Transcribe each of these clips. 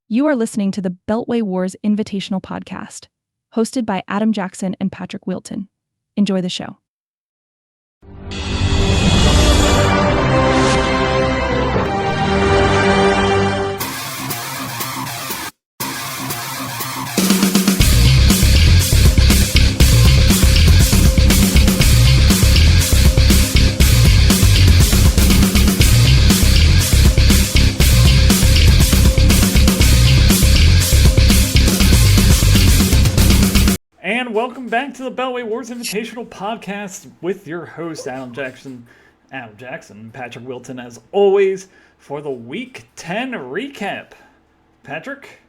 You are listening to the Beltway Wars Invitational Podcast, hosted by Adam Jackson and Patrick Wilton. Enjoy the show. And welcome back to the Beltway Wars Invitational Podcast with your host, Adam Jackson, Patrick Wilton, as always, for the Week 10 recap. Patrick,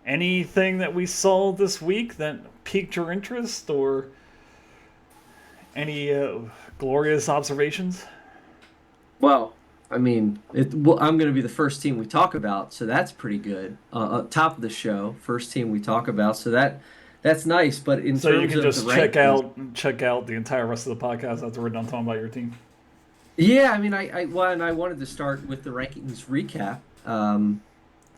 anything that we saw this week that piqued your interest, or any glorious observations? Well, I mean, I'm going to be the first team we talk about, so that's pretty good. Top of the show, first team we talk about, so that's nice. But in So terms you can of just the check rankings, out the entire rest of the podcast after we're done talking about your team. yeah, I mean, and I wanted to start with the rankings recap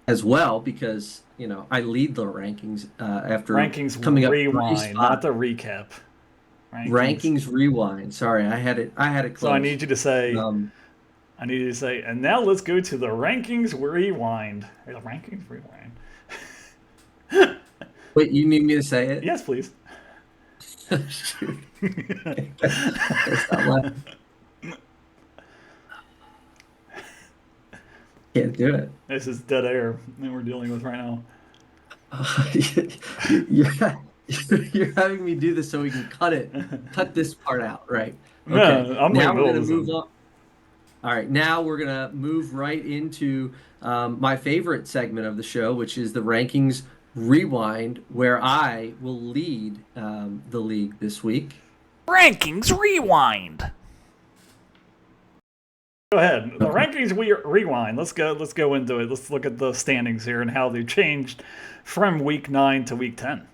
as well because I lead the rankings after Rankings coming up rewind, not the recap. rankings rewind. Sorry, I had it close. So I need you to say. Um, And now let's go to the rankings rewind. The rankings rewind. Wait, you need me to say it? Yes, please. Shoot. That's not left. Can't do it. This is dead air that we're dealing with right now. You're, you're having me do this so we can cut this part out, right? No, I'm Now in we're the gonna middle of move on. All right, now we're gonna move right into my favorite segment of the show, which is the rankings rewind, where I will lead the league this week. Rankings rewind. Go ahead. The rankings rewind. Let's go into it. Let's look at the standings here and how they changed from week 9 to week 10.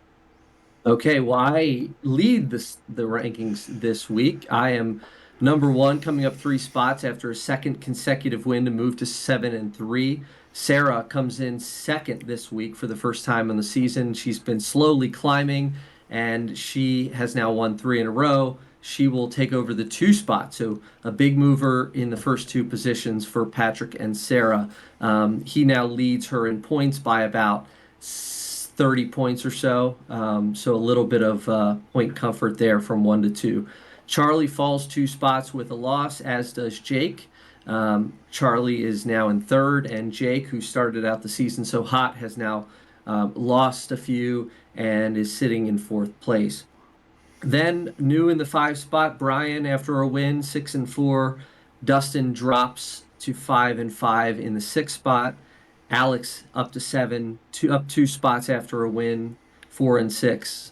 Okay, well, I lead the rankings this week. I am number one, coming up 3 spots after a second consecutive win to move to 7-3. Sarah comes in second this week for the first time in the season. She's been slowly climbing, and she has now won 3 in a row. She will take over the 2 spot, so a big mover in the first 2 positions for Patrick and Sarah. He now leads her in points by about 30 points or so, so a little bit of point comfort there from 1 to 2. Charlie falls 2 spots with a loss, as does Jake. Charlie is now in third, and Jake, who started out the season so hot, has now lost a few and is sitting in 4th place. Then, new in the 5 spot, Brian, after a win, 6-4. Dustin drops to 5-5 in the 6th spot. Alex up to 7, up 2 spots after a win, 4-6.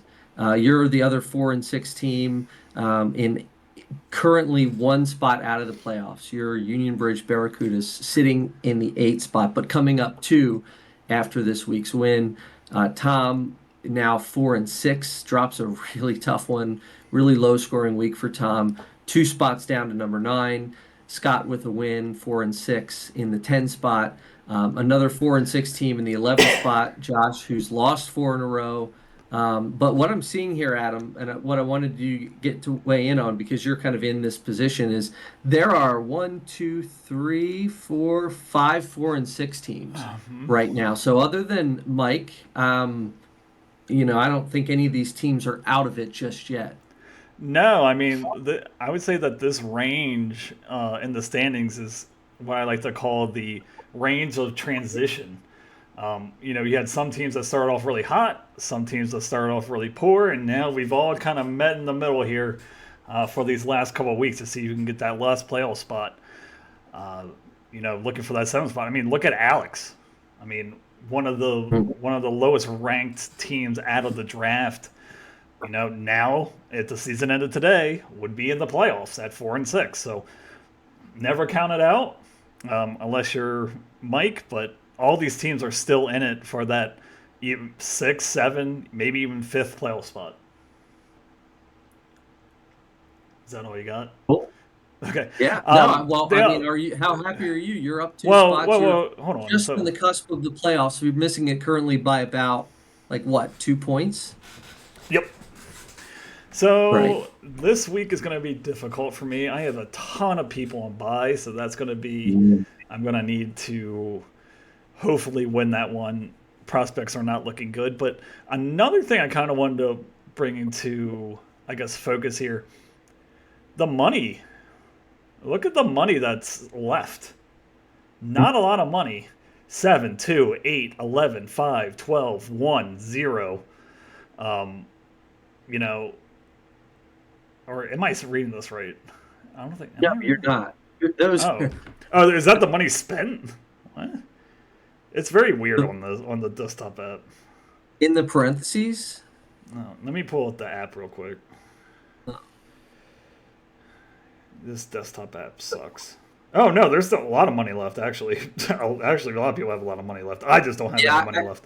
You're the other 4-6 team in currently 1 spot out of the playoffs. Your Union Bridge Barracudas sitting in the 8th spot, but coming up 2 after this week's win. Tom, now 4-6, drops a really tough one, really low scoring week for Tom. 2 spots down to number 9. Scott with a win, 4-6 in the 10 spot. Another 4-6 team in the 11th spot. Josh, who's lost 4 in a row. But what I'm seeing here, Adam, and what I wanted you to get to weigh in on, because you're kind of in this position, is there are 1, 2, 3, 4, 5 4-6 teams right now. So other than Mike, I don't think any of these teams are out of it just yet. No, I mean, I would say that this range in the standings is what I like to call the range of transition. You had some teams that started off really hot, some teams that started off really poor, and now we've all kind of met in the middle here for these last couple of weeks to see who can get that last playoff spot. Looking for that 7th spot. I mean, look at Alex. I mean, one of the lowest ranked teams out of the draft. Now at the season ended today would be in the playoffs at 4-6. So never count it out unless you're Mike, but all these teams are still in it for that 6, 7, maybe even 5th playoff spot. Is that all you got? Cool. Okay. Yeah. No, well, I mean, They, how happy are you? You're up two well, spots. well, You're well, hold on. just on the cusp of the playoffs. You're missing it currently by about like what, 2 points? Yep. Right. So this week is going to be difficult for me. I have a ton of people on buy, so that's going to be. Mm. I'm going to need to hopefully win that one. Prospects are not looking good, but another thing I kind of wanted to bring into, I guess, focus here: the money. Look at the money that's left. Not a lot of money. 7, 2, 8, 11, 5, 12, 1, 0. Um, you know, or am I reading this right? I don't think. Am No, I you're reading it? not. Those Oh, oh, is that the money spent? What? It's very weird on the desktop app. in the parentheses. Oh, let me pull up the app real quick. This desktop app sucks. Oh no, there's still a lot of money left. Actually, actually, a lot of people have a lot of money left. I just don't have any Yeah, money left.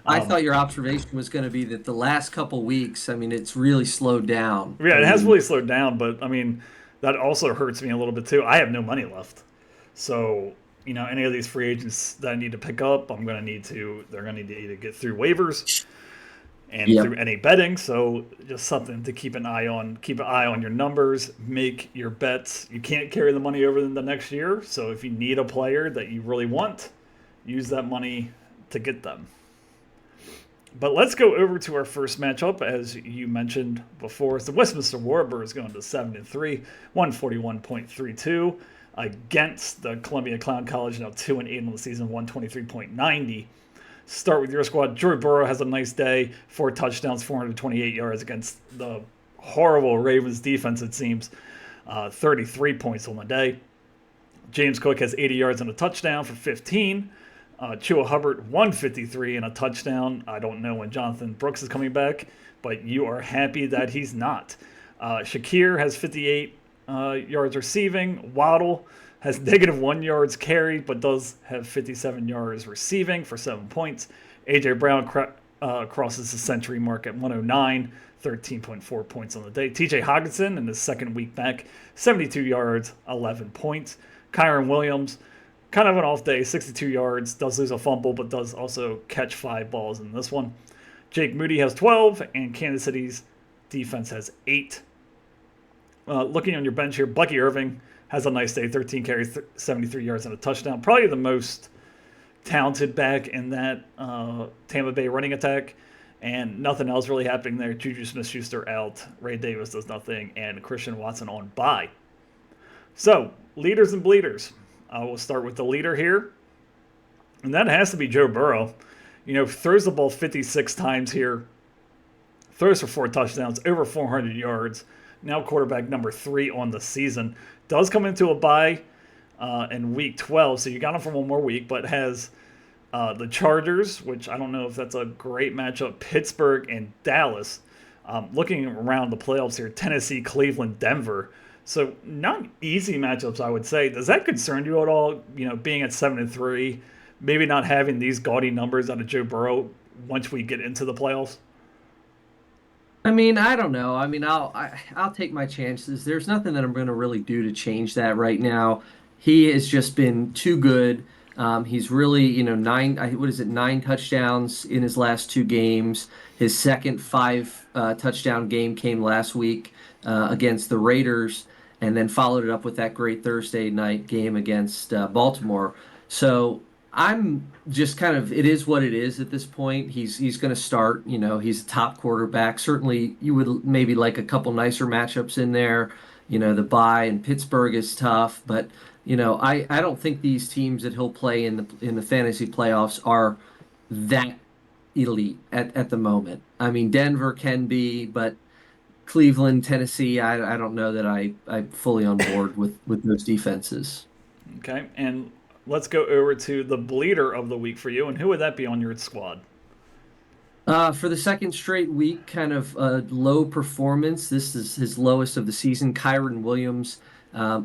I Um, thought your observation was going to be that the last couple weeks, I mean, it's really slowed down. yeah, I it has mean, really slowed down, but I mean, that also hurts me a little bit too. I have no money left, so any of these free agents that I need to pick up, I'm gonna need to. They're gonna need to either get through waivers and yeah. through any betting. So just something to keep an eye on. Keep an eye on your numbers. Make your bets. You can't carry the money over in the next year. So if you need a player that you really want, use that money to get them. But let's go over to our first matchup. As you mentioned before, it's the Westminster Warbirds going to 7-3, 141.32 against the Columbia Clown College, now 2-8 on the season, 123.90. Start with your squad. Joey Burrow has a nice day, 4 touchdowns, 428 yards against the horrible Ravens defense, it seems. 33 points on the day. James Cook has 80 yards and a touchdown for 15. Chua Hubbard, 153 and a touchdown. I don't know when Jonathan Brooks is coming back, but you are happy that he's not. Shakir has 58 yards receiving. Waddle has -1 yards carried, but does have 57 yards receiving for 7 points. A.J. Brown crosses the century mark at 109, 13.4 points on the day. T.J. Hockenson in his second week back, 72 yards, 11 points. Kyron Williams, kind of an off day, 62 yards, does lose a fumble, but does also catch 5 balls in this one. Jake Moody has 12, and Kansas City's defense has 8. Looking on your bench here, Bucky Irving has a nice day, 13 carries, 73 yards, and a touchdown. Probably the most talented back in that Tampa Bay running attack, and nothing else really happening there. Juju Smith-Schuster out, Ray Davis does nothing, and Christian Watson on bye. So, leaders and bleeders. We'll start with the leader here, and that has to be Joe Burrow. Throws the ball 56 times here, throws for 4 touchdowns, over 400 yards. Now quarterback number 3 on the season. Does come into a bye in week 12, so you got him for one more week, but has the Chargers, which I don't know if that's a great matchup, Pittsburgh and Dallas. Looking around the playoffs here, Tennessee, Cleveland, Denver. So not easy matchups, I would say. Does that concern you at all? Being at 7-3, maybe not having these gaudy numbers out of Joe Burrow once we get into the playoffs. I mean, I don't know. I mean, I'll take my chances. There's nothing that I'm going to really do to change that right now. He has just been too good. He's really, what is it, 9 touchdowns in his last 2 games. His second 5 touchdown game came last week against the Raiders, and then followed it up with that great Thursday night game against Baltimore. So I'm just kind of, it is what it is at this point. He's going to start. He's a top quarterback. Certainly, you would maybe like a couple nicer matchups in there. The bye in Pittsburgh is tough, but I don't think these teams that he'll play in the fantasy playoffs are that elite at the moment. I mean, Denver can be, but Cleveland, Tennessee, I don't know that I'm fully on board with those defenses. Okay, and let's go over to the bleeder of the week for you, and who would that be on your squad? For the second straight week, kind of a low performance. This is his lowest of the season. Kyron Williams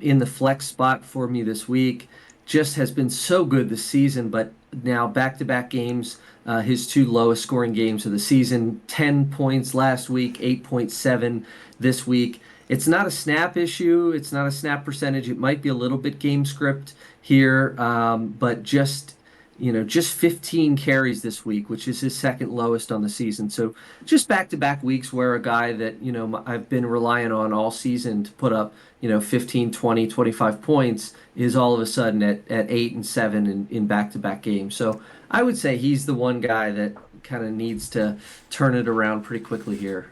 in the flex spot for me this week. Just has been so good this season, but now back-to-back games, his 2 lowest scoring games of the season. 10 points last week, 8.7 this week. it's not a snap issue. It's not a snap percentage. It might be a little bit game script here, but just 15 carries this week, which is his second lowest on the season. So just back-to-back weeks where a guy that, I've been relying on all season to put up, 15, 20, 25 points is all of a sudden at 8 and 7 in back-to-back games. So I would say he's the one guy that kind of needs to turn it around pretty quickly here.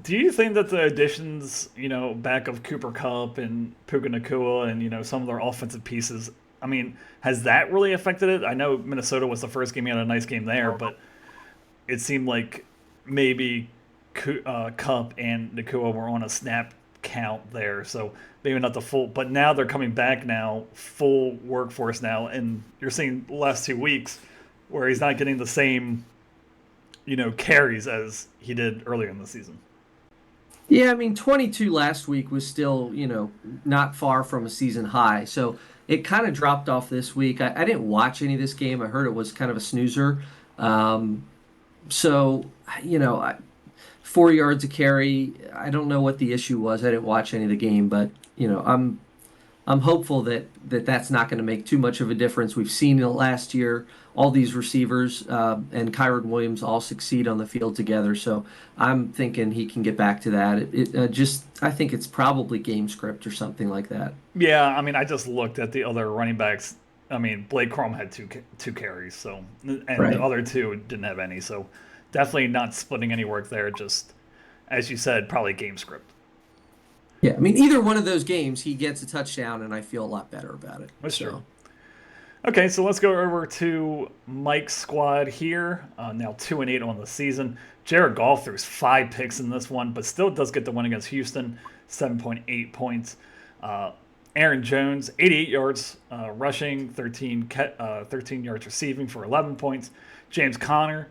Do you think that the additions, back of Cooper Kupp and Puka Nakua and, some of their offensive pieces, I mean, has that really affected it? I know Minnesota was the first game, he had a nice game there, but it seemed like maybe Kupp and Nakua were on a snap count there, so maybe not the full. But now they're coming back now, full workforce now, and you're seeing the last 2 weeks where he's not getting the same, carries as he did earlier in the season. Yeah, I mean, 22 last week was still, not far from a season high. So it kind of dropped off this week. I didn't watch any of this game. I heard it was kind of a snoozer. Um, so, you know, I, 4 yards a carry. I don't know what the issue was. I didn't watch any of the game, but, I'm hopeful that that's not going to make too much of a difference. We've seen it last year, all these receivers and Kyron Williams all succeed on the field together. So I'm thinking he can get back to that. I think it's probably game script or something like that. Yeah, I mean, I just looked at the other running backs. I mean, Blake Crum had two carries, so and the Right. other two didn't have any. So definitely not splitting any work there. Just as you said, probably game script. Yeah, I mean, either one of those games, he gets a touchdown, and I feel a lot better about it. That's true. So, Okay, so let's go over to Mike's squad here. Now 2-8 on the season. Jared Goff throws 5 picks in this one, but still does get the win against Houston, 7.8 points. Uh, Aaron Jones, 88 yards rushing, 13 yards receiving for 11 points. James Conner,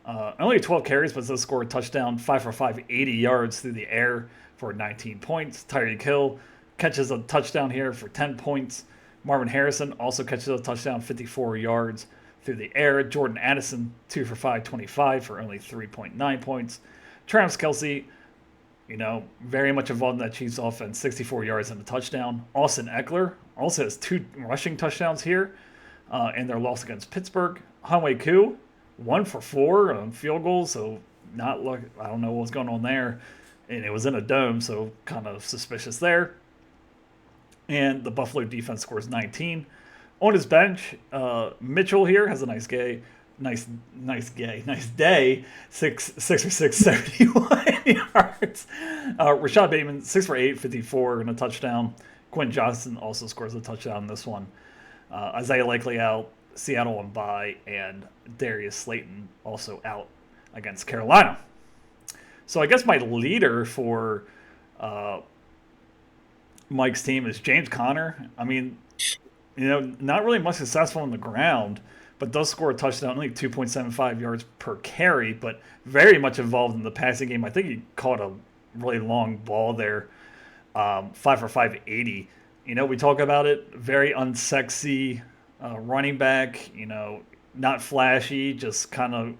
only 12 carries, but does score a touchdown, 5 for 5, 80 yards through the air for 19 points. Tyreek Hill catches a touchdown here for 10 points. Marvin Harrison also catches a touchdown, 54 yards through the air. Jordan Addison, 2 for 5, 25 for only 3.9 points. Travis Kelsey, very much involved in that Chiefs offense, 64 yards and a touchdown. Austin Eckler also has 2 rushing touchdowns here in their loss against Pittsburgh. Hanwei Koo, 1 for 4 on field goals, so not look. I don't know what's going on there. And it was in a dome, so kind of suspicious there. And the Buffalo defense scores 19. On his bench, Mitchell here has a nice day. Six for six, 71 yards. Rashad Bateman, 6 for 8, 54 and a touchdown. Quinn Johnson also scores a touchdown in this one. Isaiah Likely out, Seattle on bye, and Darius Slayton also out against Carolina. So I guess my leader for Mike's team is James Conner. I mean, not really much successful on the ground, but does score a touchdown, only 2.75 yards per carry, but very much involved in the passing game. I think he caught a really long ball there, 5 for 5, 80. We talk about it, very unsexy running back, not flashy, just kind of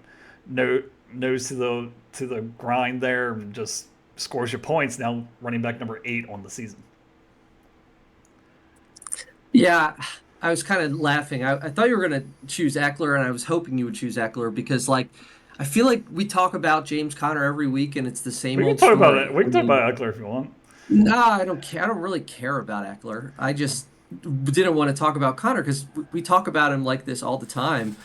nose to the grind there and just scores your points. Now running back number 8 on the season. yeah, I was kind of laughing. I thought you were going to choose Eckler, and I was hoping you would choose Eckler because, like, I feel like we talk about James Conner every week, and it's the same We can old talk about it. story. We I can talk mean, about Eckler if you want. nah, I don't care. I don't really care about Eckler. I just didn't want to talk about Connor because we talk about him like this all the time.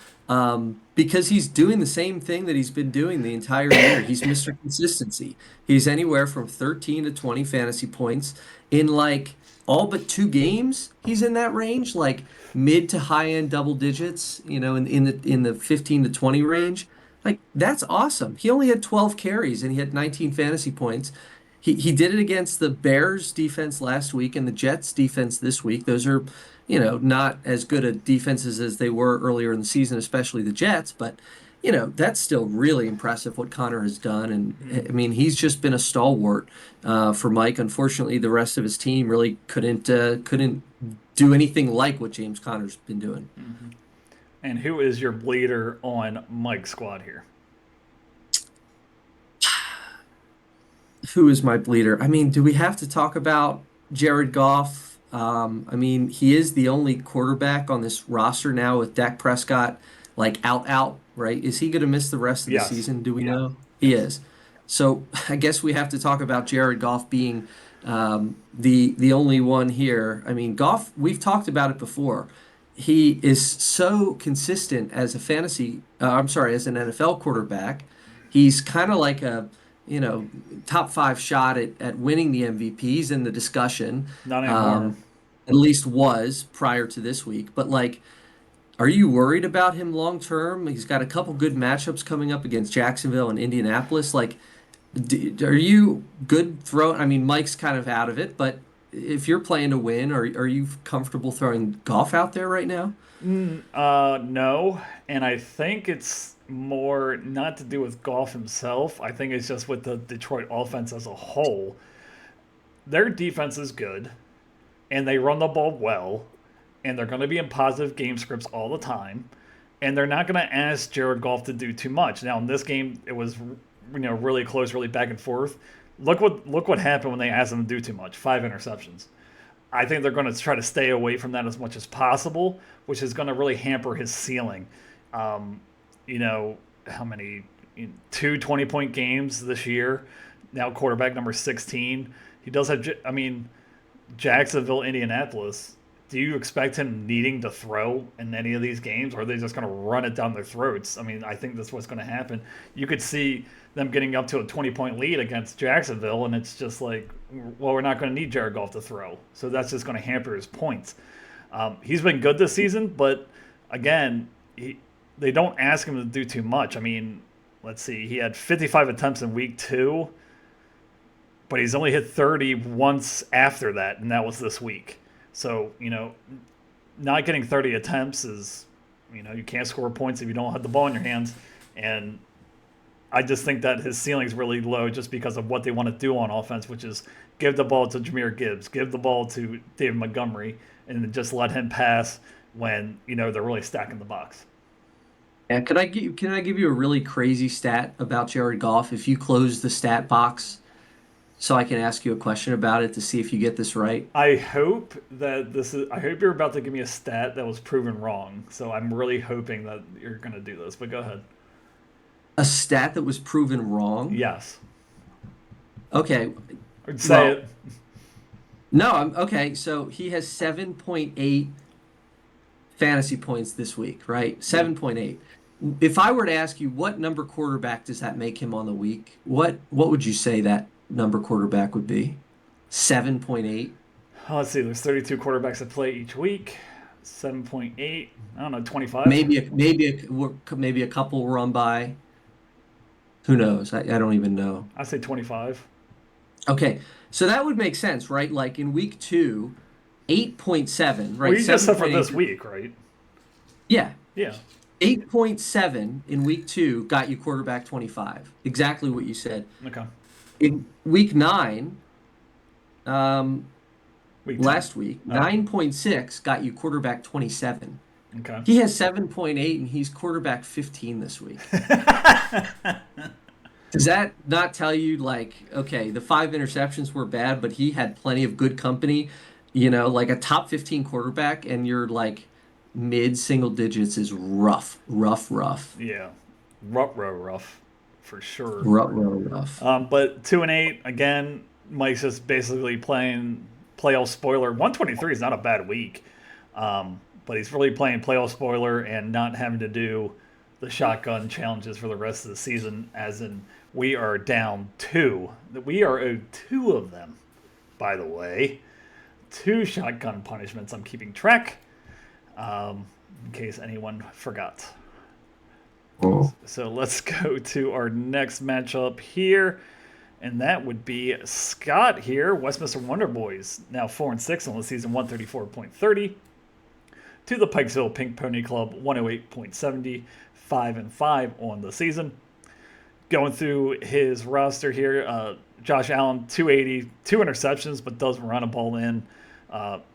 Because he's doing the same thing that he's been doing the entire year. He's Mr. Consistency. He's anywhere from 13 to 20 fantasy points in like all but 2 games. He's in that range, like mid to high end double digits. In the 15 to 20 range. Like that's awesome. He only had 12 carries and he had 19 fantasy points. He did it against the Bears defense last week and the Jets defense this week. Those are, not as good at defenses as they were earlier in the season, especially the Jets, but that's still really impressive what Connor has done. And I mean, he's just been a stalwart for Mike. Unfortunately, the rest of his team really couldn't do anything like what James Connor's been doing. And who is your bleeder on Mike's squad here? Who is my bleeder? I mean, do we have to talk about Jared Goff? I mean, he is the only quarterback on this roster now with Dak Prescott like out, right? Is he going to miss the rest of the Yes. season? Do we know? He Yes. is. So I guess we have to talk about Jared Goff being the only one here. I mean, Goff, we've talked about it before. He is so consistent as a I'm sorry, as an NFL quarterback. He's kind of like a you know, top five shot at winning the MVPs in the discussion. Not anymore. Um, at least was prior to this week. But like, are you worried about him long term? He's got a couple good matchups coming up against Jacksonville and Indianapolis. Like, are you good throw? I mean, Mike's kind of out of it, but if you're playing to win, are you comfortable throwing Golf out there right now? No, and I think it's more not to do with Goff himself. I think it's just with the Detroit offense as a whole. Their defense is good, and they run the ball well, and they're going to be in positive game scripts all the time, and they're not going to ask Jared Goff to do too much. Now in this game, it was really close, really back and forth. Look what happened when they asked him to do too much. 5 interceptions. I think they're going to try to stay away from that as much as possible, which is going to really hamper his ceiling. Um, how many? Two 20-point games this year. Now quarterback number 16. He does have, I mean, Jacksonville, Indianapolis. Do you expect him needing to throw in any of these games, or are they just going to run it down their throats? I mean, I think that's what's going to happen. You could see them getting up to a 20-point lead against Jacksonville, and it's just like, well, we're not going to need Jared Goff to throw. So that's just going to hamper his points. He's been good this season, but again, they don't ask him to do too much. I mean, let's see, he had 55 attempts in week 2, but he's only hit 30 once after that, and that was this week. So, not getting 30 attempts is, you can't score points if you don't have the ball in your hands. And I just think that his ceiling is really low just because of what they want to do on offense, which is give the ball to Jahmyr Gibbs, give the ball to David Montgomery, and then just let him pass when, they're really stacking the box. Yeah, can I give you a really crazy stat about Jared Goff? If you close the stat box, so I can ask you a question about it to see if you get this right. I hope you're about to give me a stat that was proven wrong. So I'm really hoping that you're going to do this, but go ahead. A stat that was proven wrong? Yes. Okay. Say it. No, okay. So he has 7.8 fantasy points this week, right? 7.8. If I were to ask you what number quarterback does that make him on the week, what would you say that number quarterback would be? 7.8. Let's see. There's 32 quarterbacks that play each week. 7.8. I don't know. 25. Maybe a couple run by. Who knows? I don't even know. I'd say 25. Okay, so that would make sense, right? Like in week 2, 8.7, right? Well, you just said for 7.8 this week, right? Yeah. Yeah. 8.7 in week 2 got you quarterback 25. Exactly what you said. Okay. In week 9, Week last 10. week, Oh. 9.6 got you quarterback 27. Okay. He has 7.8 and he's quarterback 15 this week. Does that not tell you, like, okay, the 5 interceptions were bad, but he had plenty of good company, like a top 15 quarterback, and you're like mid single digits is rough. Yeah. Rough. For sure. Rough. But 2-8 again. Mike's just basically playing playoff spoiler. 123 is not a bad week, but he's really playing playoff spoiler and not having to do the shotgun challenges for the rest of the season. As in, we are down 2. We are owed 2 of them, by the way. 2 shotgun punishments. I'm keeping track, in case anyone forgot. Oh. So let's go to our next matchup here, and that would be Scott here, Westminster Wonder Boys, now 4-6 on the season, 134.30, to the Pikesville Pink Pony Club, 108.70, 5-5 on the season. Going through his roster here, Josh Allen, 280, 2 interceptions, but doesn't run a ball in.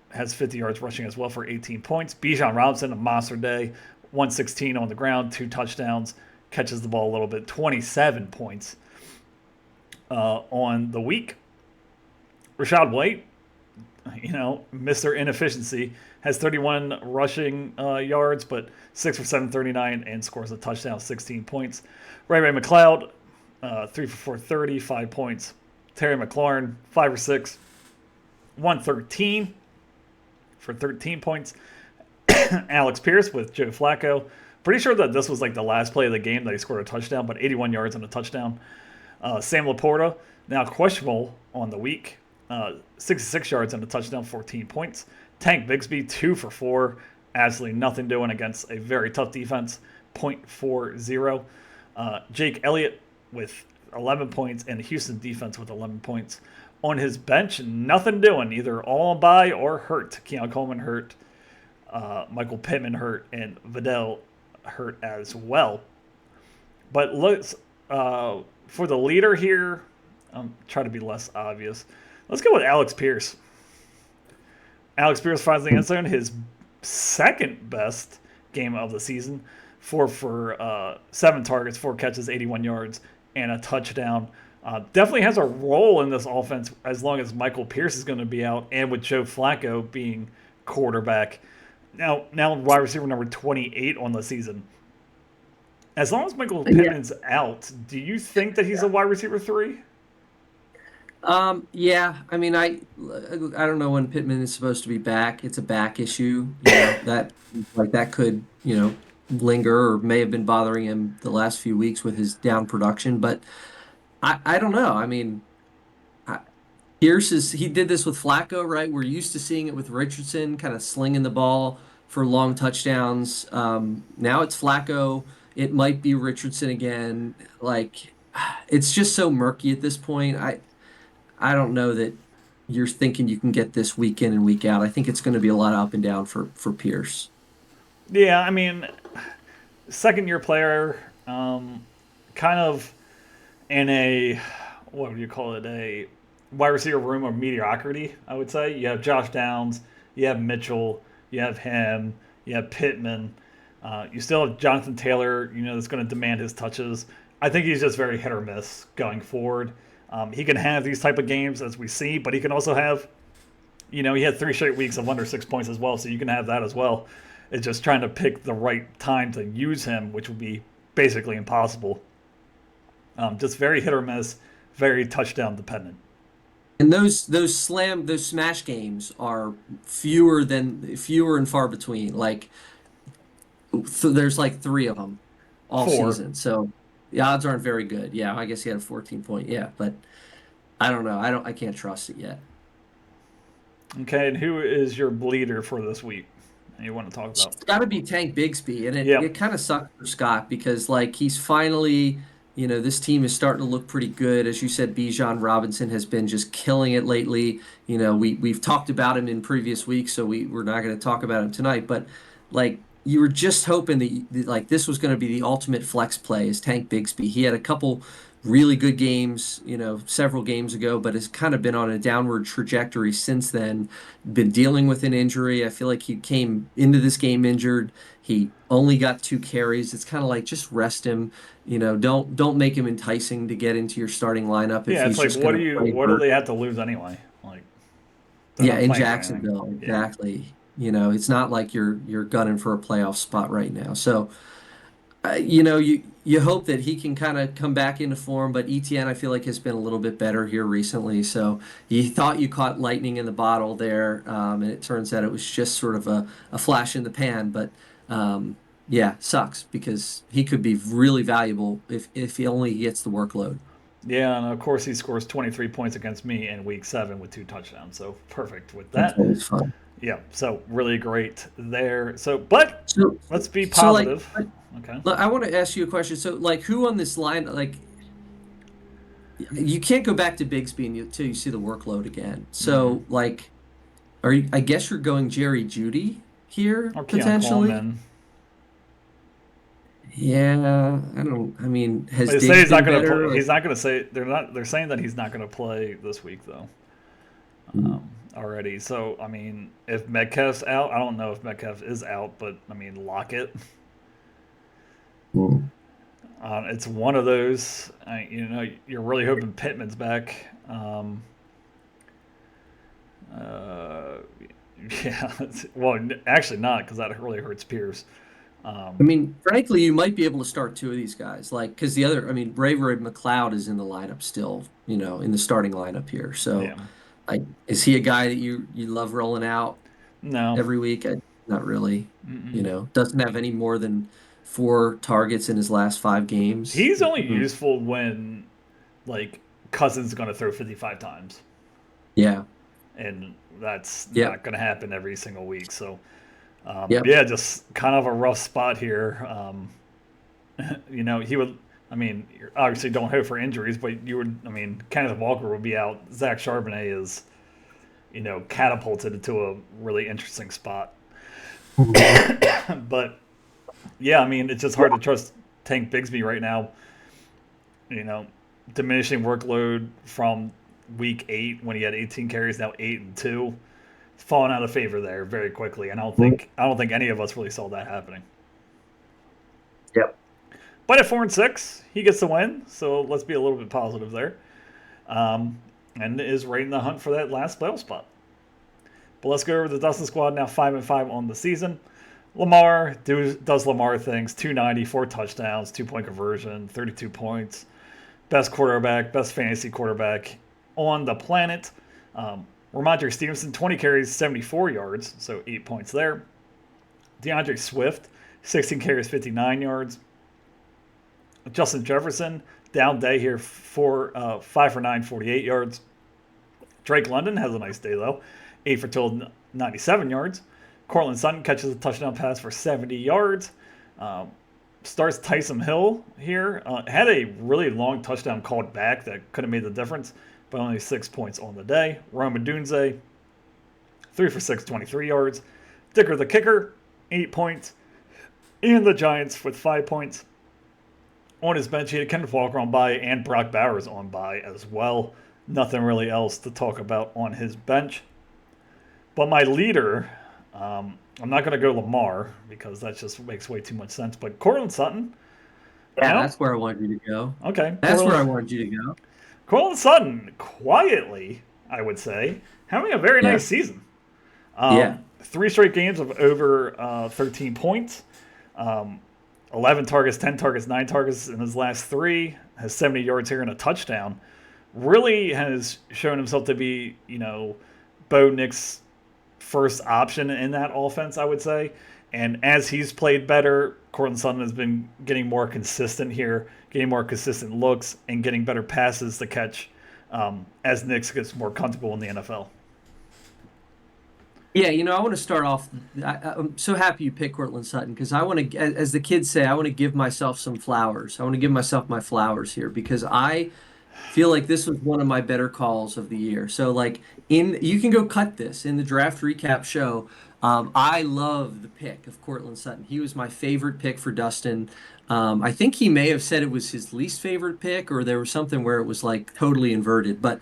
Has 50 yards rushing as well for 18 points. Bijan Robinson, a monster day, 116 on the ground, 2 touchdowns, catches the ball a little bit, 27 points. on the week. Rashad White, Mr. Inefficiency, has 31 rushing yards, but 6 for 739 and scores a touchdown, 16 points. Ray McLeod, 3 for 430, 5 points. Terry McLaurin, 5 for 6, 113 for 13 points. Alex Pierce with Joe Flacco. Pretty sure that this was like the last play of the game that he scored a touchdown, but 81 yards and a touchdown. Sam Laporta, now questionable on the week. 66 yards and a touchdown, 14 points. Tank Bigsby, 2 for 4. Absolutely nothing doing against a very tough defense, 0.40. Jake Elliott with 11 points and the Houston defense with 11 points. On his bench, nothing doing, either all on bye or hurt. Keon Coleman hurt. Michael Pittman hurt, and Vidal hurt as well. But let's for the leader here, try to be less obvious. Let's go with Alex Pierce. Alex Pierce finds the end zone, his second best game of the season. 4 for 7 targets, 4 catches, 81 yards, and a touchdown. Definitely has a role in this offense as long as Michael Pierce is going to be out, and with Joe Flacco being quarterback. Now wide receiver number 28 on the season. As long as Michael Pittman's out, do you think that he's a wide receiver 3? Yeah. I mean, I don't know when Pittman is supposed to be back. It's a back issue, that could, linger or may have been bothering him the last few weeks with his down production. But I don't know. I mean, he did this with Flacco, right? We're used to seeing it with Richardson, kind of slinging the ball for long touchdowns. Now it's Flacco. It might be Richardson again. Like, it's just so murky at this point. I don't know that you're thinking you can get this week in and week out. I think it's going to be a lot up and down for Pierce. Yeah, I mean, second-year player, kind of in a, what would you call it, a wide receiver room of mediocrity, I would say. You have Josh Downs, you have Mitchell, you have him, you have Pittman. You still have Jonathan Taylor, that's going to demand his touches. I think he's just very hit or miss going forward. He can have these type of games as we see, but he can also have, he had 3 straight weeks of under 6 points as well, so you can have that as well. It's just trying to pick the right time to use him, which would be basically impossible. Just very hit or miss, very touchdown dependent. And those smash games are fewer and far between. Like, there's like 3 of them all 4. season. So the odds aren't very good. Yeah, I guess he had a 14-point. Yeah, but I don't know. I can't trust it yet. Okay, and who is your bleeder for this week? You want to talk about? It's got to be Tank Bigsby, and it kind of sucks for Scott because he's finally, this team is starting to look pretty good. As you said, Bijan Robinson has been just killing it lately. We've talked about him in previous weeks, so we're not going to talk about him tonight. But you were just hoping that this was going to be the ultimate flex play is Tank Bigsby. He had a couple really good games, several games ago, but has kind of been on a downward trajectory since then. Been dealing with an injury. I feel like he came into this game injured. He only got 2 carries. It's kind of like just rest him. Don't make him enticing to get into your starting lineup. Yeah, it's like what do they have to lose anyway? In Jacksonville, exactly. It's not like you're gunning for a playoff spot right now. So, you hope that he can kind of come back into form, but ETN I feel like has been a little bit better here recently. So you thought you caught lightning in the bottle there, and it turns out it was just sort of a flash in the pan. But sucks because he could be really valuable if he only gets the workload. Yeah, and of course he scores 23 points against me in Week 7 with 2 touchdowns. So perfect with that. That's always fun. Yeah, so really great there. So let's be positive. Okay. I want to ask you a question. So, who on this line, you can't go back to Bigsby until you see the workload again. So, I guess you're going Jerry Jeudy here or potentially. Coleman. Yeah, I mean, has they Diggs say he's not been going to better? play. He's not going to say they're saying that he's not going to play this week though. Already. So, I mean, if Metcalf's out, I don't know if Metcalf is out, but I mean, Lockett. It's one of those. You're really hoping Pittman's back. Uh, yeah. Well, actually not, because that really hurts Pierce. I mean, frankly, you might be able to start two of these guys, like because the other, I mean, Ray McLeod is in the lineup still, in the starting lineup here. So, Yeah. like, is he a guy that you love rolling out No. every week? Not really. Mm-mm. Doesn't have any more than 4 targets in his last 5 games. He's only useful when like Cousins is going to throw 55 times, Yeah. and that's Yep. not going to happen every single week. So, Yep. yeah, just kind of a rough spot here. He would. I mean, you obviously don't hope for injuries, but you would. I mean, Kenneth Walker will be out. Zach Charbonnet is, catapulted into a really interesting spot. But yeah, I mean, it's just hard to trust Tank Bigsby right now. You know, diminishing workload from week 8 when he had 18 carries, now 8 and 2. It's fallen out of favor there very quickly, and I don't think any of us really saw that happening. Yep. But at 4-6, he gets the win, so let's be a little bit positive there. And is right in the hunt for that last playoff spot. But let's go over the Dustin squad now 5-5 on the season. Lamar does Lamar things: 290, 4 touchdowns, 2-point conversion, 32 points. Best quarterback, best fantasy quarterback on the planet. Ramondre Stevenson, 20 carries, 74 yards, so 8 points there. DeAndre Swift, 16 carries, 59 yards. Justin Jefferson, down day here, 5 for 9, 48 yards. Drake London has a nice day, though. 8 for 12, 97 yards. Cortland Sutton catches a touchdown pass for 70 yards. Starts Taysom Hill here. Had a really long touchdown called back that could have made the difference, but only 6 points on the day. Rome Odunze, 3 for 6, 23 yards. Dicker the kicker, 8 points. And the Giants with 5 points. On his bench, he had Kenneth Walker on bye and Brock Bowers on bye as well. Nothing really else to talk about on his bench. But my leader, I'm not going to go Lamar because that just makes way too much sense. But Cortland Sutton. Yeah, that's where I wanted you to go. Okay. That's where I wanted you to go. Cortland Sutton, quietly, I would say, having a very nice season. 3 straight games of over 13 points. 11 targets, 10 targets, 9 targets in his last 3. Has 70 yards here and a touchdown. Really has shown himself to be, Bo Nix's first option in that offense, I would say. And as he's played better, Cortland Sutton has been getting more consistent here, getting more consistent looks, and getting better passes to catch as Nix gets more comfortable in the NFL. Yeah, I want to start off. I'm so happy you picked Cortland Sutton because I want to, as the kids say, I want to give myself some flowers. I want to give myself my flowers here because I feel like this was one of my better calls of the year. So, like, you can go cut this in the draft recap show. I love the pick of Cortland Sutton. He was my favorite pick for Dustin. I think he may have said it was his least favorite pick, or there was something where it was like totally inverted. But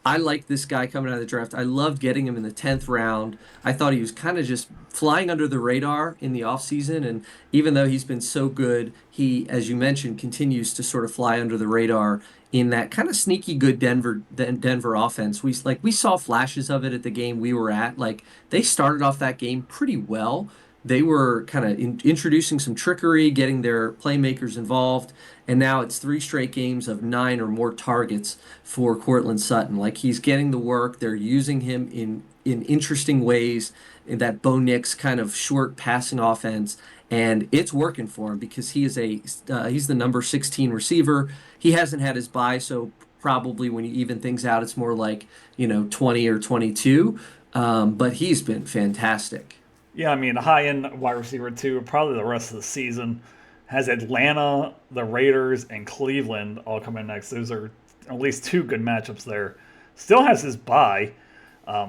I liked this guy coming out of the draft. I loved getting him in the 10th round. I thought he was kind of just flying under the radar in the offseason. And even though he's been so good, he, as you mentioned, continues to sort of fly under the radar in that kind of sneaky good Denver offense. We saw flashes of it at the game we were at. Like, they started off that game pretty well. They were kind of introducing some trickery, getting their playmakers involved, and now it's 3 straight games of 9 or more targets for Cortland Sutton. Like, he's getting the work. They're using him in interesting ways in that Bo Nix kind of short passing offense, and it's working for him because he's the number 16 receiver. He hasn't had his bye, so probably when you even things out, it's more like 20 or 22. But he's been fantastic. Yeah, I mean, a high-end wide receiver, too, probably the rest of the season. Has Atlanta, the Raiders, and Cleveland all coming next. Those are at least 2 good matchups there. Still has his bye,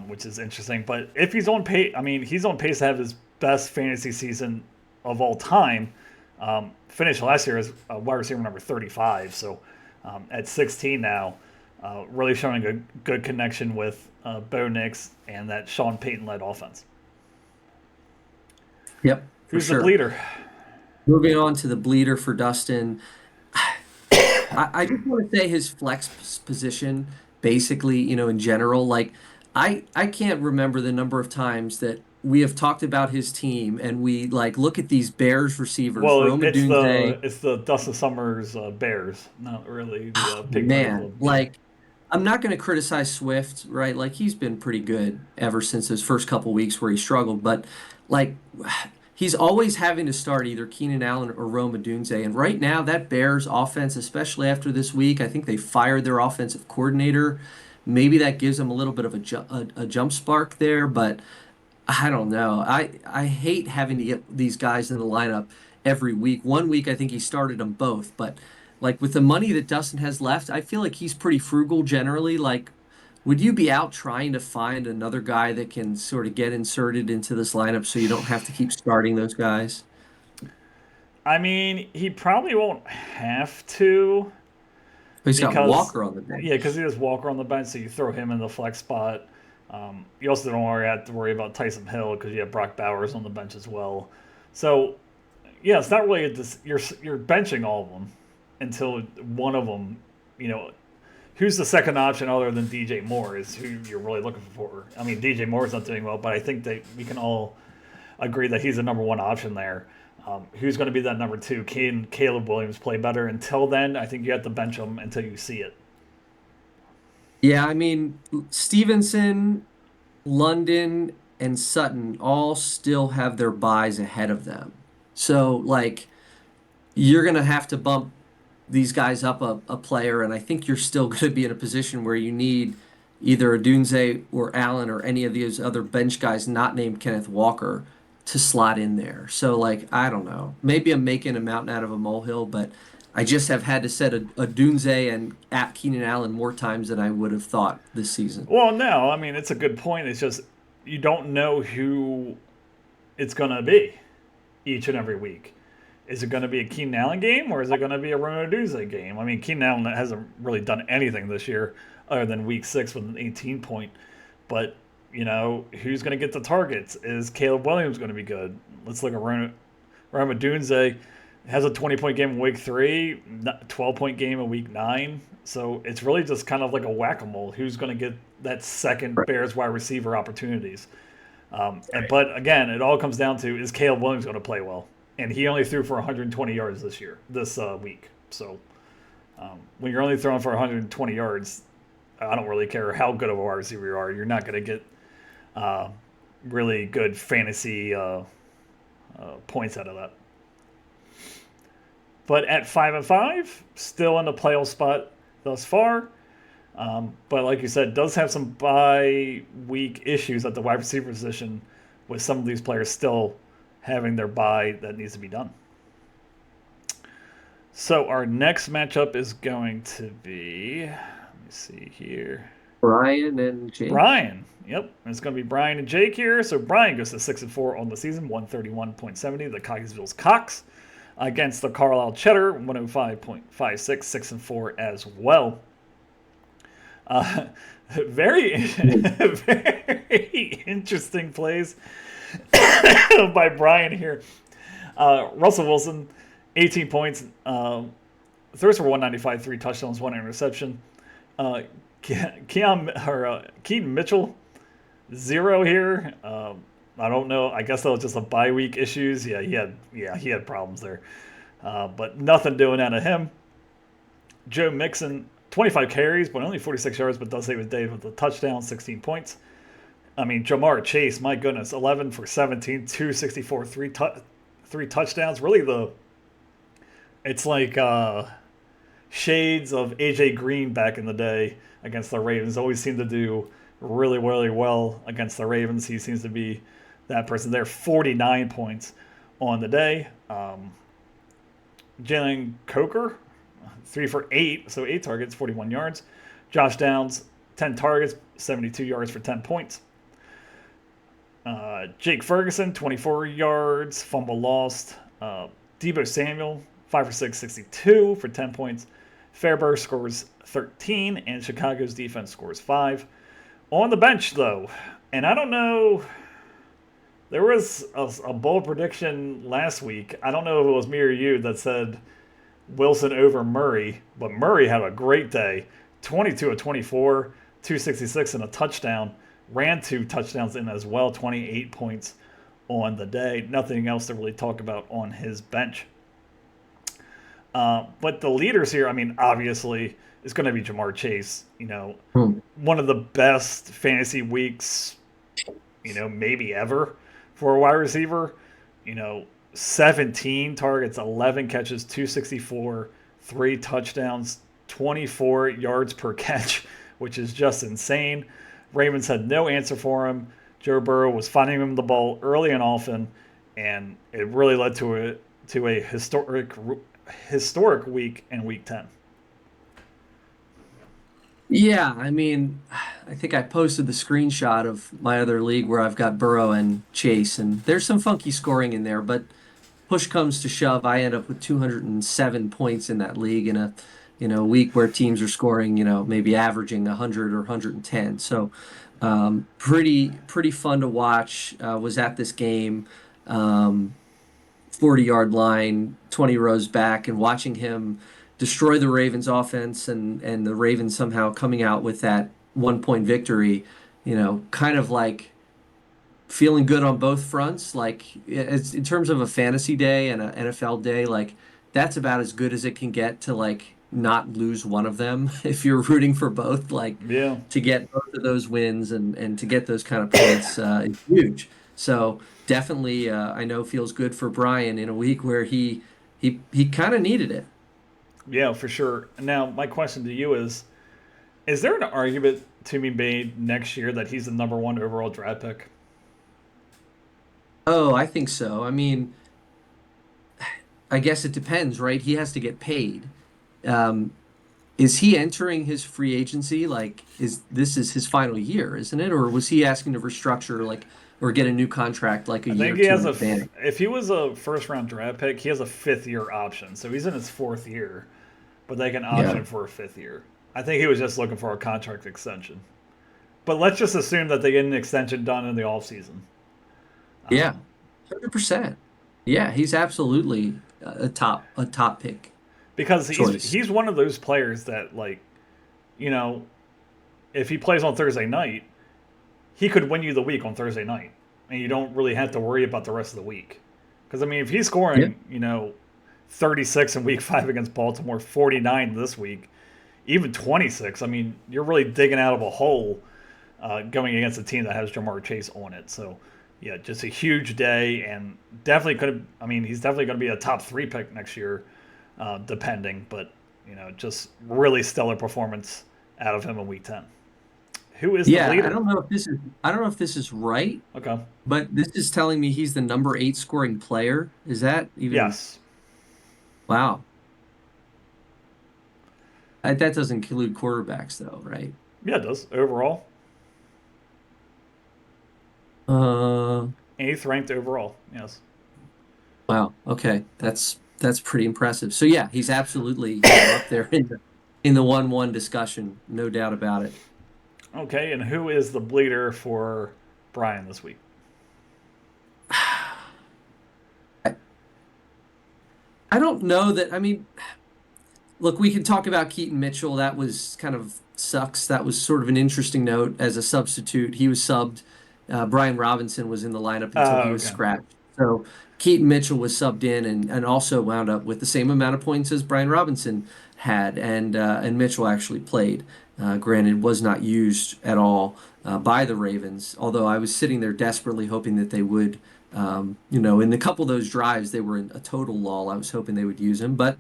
which is interesting. But if he's on pace, he's on pace to have his best fantasy season of all time. Finished last year as wide receiver number 35. So at 16 now, really showing a good connection with Bo Nix and that Sean Payton-led offense. Yep. Who's the bleeder? Moving on to the bleeder for Dustin. I just want to say his position, basically, in general, like I can't remember the number of times that we have talked about his team and we like look at these Bears receivers, Well, Rome Odunze. it's the Dustin Summers Bears, not really the Pig Pie Man, Club. Yeah. like I'm not going to criticize Swift, right? Like he's been pretty good ever since those first couple weeks where he struggled, but like he's always having to start either Keenan Allen or Rome Odunze. And right now, that Bears offense, especially after this week, I think they fired their offensive coordinator. Maybe that gives them a little bit of a jump spark there, but I don't know. I hate having to get these guys in the lineup every week. One week I think he started them both, but like with the money that Dustin has left, I feel like he's pretty frugal generally. Like, would you be out trying to find another guy that can sort of get inserted into this lineup so you don't have to keep starting those guys? I mean, he probably won't have to But he's got because, Walker on the yeah, bench. because he has Walker on the bench, so you throw him in the flex spot. You also don't have to worry about Tyson Hill because you have Brock Bowers on the bench as well. So, yeah, it's not really you're benching all of them until one of them, you know, who's the second option other than DJ Moore is who you're really looking for. I mean, DJ Moore is not doing well, but I think that we can all agree that he's the number one option there. Who's going to be that number two? Can Caleb Williams play better? Until then, I think you have to bench him until you see it. Yeah, I mean, Stevenson, London, and Sutton all still have their buys ahead of them. So, like, you're going to have to bump these guys up a player, and I think you're still going to be in a position where you need either a Dunze or Allen or any of these other bench guys not named Kenneth Walker to slot in there. So, like, I don't know. Maybe I'm making a mountain out of a molehill, but I just have had to set a Dunze and at Keenan Allen more times than I would have thought this season. Well, no, I mean it's a good point. It's just you don't know who it's going to be each and every week. Is it going to be a Keenan Allen game or is it going to be a Ronaldo game? I mean, Keenan Allen hasn't really done anything this year other than week 6 with an 18 point. But, who's going to get the targets? Is Caleb Williams going to be good? Let's look at Dunze. Has a 20-point game in week 3, 12-point game in week 9. So it's really just kind of like a whack-a-mole. Who's going to get that second Bears wide receiver opportunities? But again, it all comes down to is Caleb Williams going to play well? And he only threw for 120 yards this week. So when you're only throwing for 120 yards, I don't really care how good of a wide receiver you are. You're not going to get really good fantasy points out of that. But at 5-5, still in the playoff spot thus far. But like you said, does have some bye week issues at the wide receiver position with some of these players still having their bye that needs to be done. So our next matchup is going to be, let me see here. Brian and Jake. Brian. Yep. It's going to be Brian and Jake here. So Brian goes to 6-4 on the season, 131.70. The Coggiesville's Cox against the Carlisle Cheddar, 105.56, 6-4 as well. Very, very interesting plays by Brian here. Russell Wilson, 18 points, throws for 195, 3 touchdowns, 1 interception. Keaton Mitchell, 0 here. I don't know. I guess that was just a bye week issues. Yeah, he had problems there, but nothing doing out of him. Joe Mixon, 25 carries, but only 46 yards, but does save his day with a touchdown, 16 points. I mean, Jamar Chase, my goodness, 11 for 17, 264, three touchdowns. Really, it's like shades of AJ Green back in the day against the Ravens. Always seemed to do really, really well against the Ravens. He seems to be that person there. 49 points on the day. Jalen Coker, 3 for 8, so 8 targets, 41 yards. Josh Downs, 10 targets, 72 yards for 10 points. Jake Ferguson, 24 yards, fumble lost. Deebo Samuel, 5 for 6, 62 for 10 points. Fairburn scores 13, and Chicago's defense scores 5. On the bench, though, and I don't know, there was a bold prediction last week. I don't know if it was me or you that said Wilson over Murray, but Murray had a great day, 22 of 24, 266 and a touchdown. Ran two touchdowns in as well, 28 points on the day. Nothing else to really talk about on his bench. But the leaders here, I mean, obviously, is going to be Jamar Chase. One of the best fantasy weeks, maybe ever for a wide receiver. 17 targets, 11 catches, 264, three touchdowns, 24 yards per catch, which is just insane. Ravens had no answer for him. Joe Burrow was finding him the ball early and often, and it really led to a historic week in Week 10. Yeah, I mean, I think I posted the screenshot of my other league where I've got Burrow and Chase, and there's some funky scoring in there, but push comes to shove, I end up with 207 points in that league in a week where teams are scoring, maybe averaging 100 or 110. So pretty fun to watch. Was at this game, 40-yard line, 20 rows back, and watching him destroy the Ravens offense and the Ravens somehow coming out with that 1 point victory, kind of like feeling good on both fronts. Like it's in terms of a fantasy day and an NFL day, like that's about as good as it can get to like not lose one of them if you're rooting for both. Like Yeah. to get both of those wins and to get those kind of points is huge. So definitely, I know feels good for Brian in a week where he kind of needed it. Yeah, for sure. Now, my question to you is there an argument to be made next year that he's the number one overall draft pick? Oh, I think so. I mean, I guess it depends, right? He has to get paid. Um, is he entering his free agency? Like, is this is his final year, isn't it? Or was he asking to restructure, like, or get a new contract like a I year think or he two has in advance? if he was a first round draft pick, he has a 5th year option. So he's in his 4th year, but they can Yeah. option for a 5th year. I think he was just looking for a contract extension. But let's just assume that they get an extension done in the offseason. Yeah. Um, 100%. Yeah, he's absolutely a top pick because choice. he's one of those players that you know, if he plays on Thursday night, he could win you the week on Thursday night, and you don't really have to worry about the rest of the week. Because I mean, if he's Yeah. scoring, 36 in Week 5 against Baltimore, 49 this week, even 26, I mean, you're really digging out of a hole going against a team that has Jamar Chase on it. So, yeah, just a huge day, and definitely could have. I mean, he's definitely going to be a top 3 pick next year, depending. But just really stellar performance out of him in Week 10. Who is the Yeah, I leader? don't know if this is I don't know if this is right, Okay. but this is telling me he's the number 8 scoring player. Is that even Yes. wow? That doesn't include quarterbacks though, right? Yeah, it does. Overall, Uh, 8th ranked overall. Yes. wow. Okay. That's pretty impressive. So yeah, he's absolutely, up there in the 1-1 discussion, no doubt about it. Okay, and who is the bleeder for Brian this week? I, I don't know that I mean, look, we can talk about Keaton Mitchell. That was kind of sucks. That was sort of an interesting note as a substitute. He was subbed. Brian Robinson was in the lineup until he was Okay. scratched. So Keaton Mitchell was subbed in and also wound up with the same amount of points as Brian Robinson had, and Mitchell actually played. Granted, was not used at all by the Ravens. Although I was sitting there desperately hoping that they would. In a couple of those drives, they were in a total lull. I was hoping they would use him, but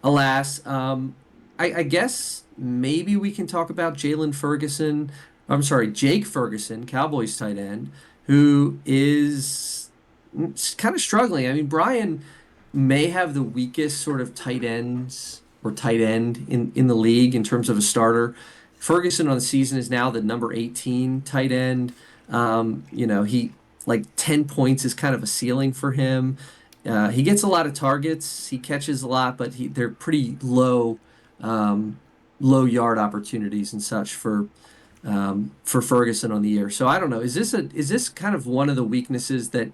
alas, I guess maybe we can talk about Jalen Ferguson. I'm sorry, Jake Ferguson, Cowboys tight end, who is kind of struggling. I mean, Brian may have the weakest sort of tight ends or tight end in the league in terms of a starter. Ferguson on the season is now the number 18 tight end. He like 10 points is kind of a ceiling for him. He gets a lot of targets. He catches a lot, but they're pretty um, low yard opportunities and such for Ferguson on the year. So I don't know. Is this kind of one of the weaknesses that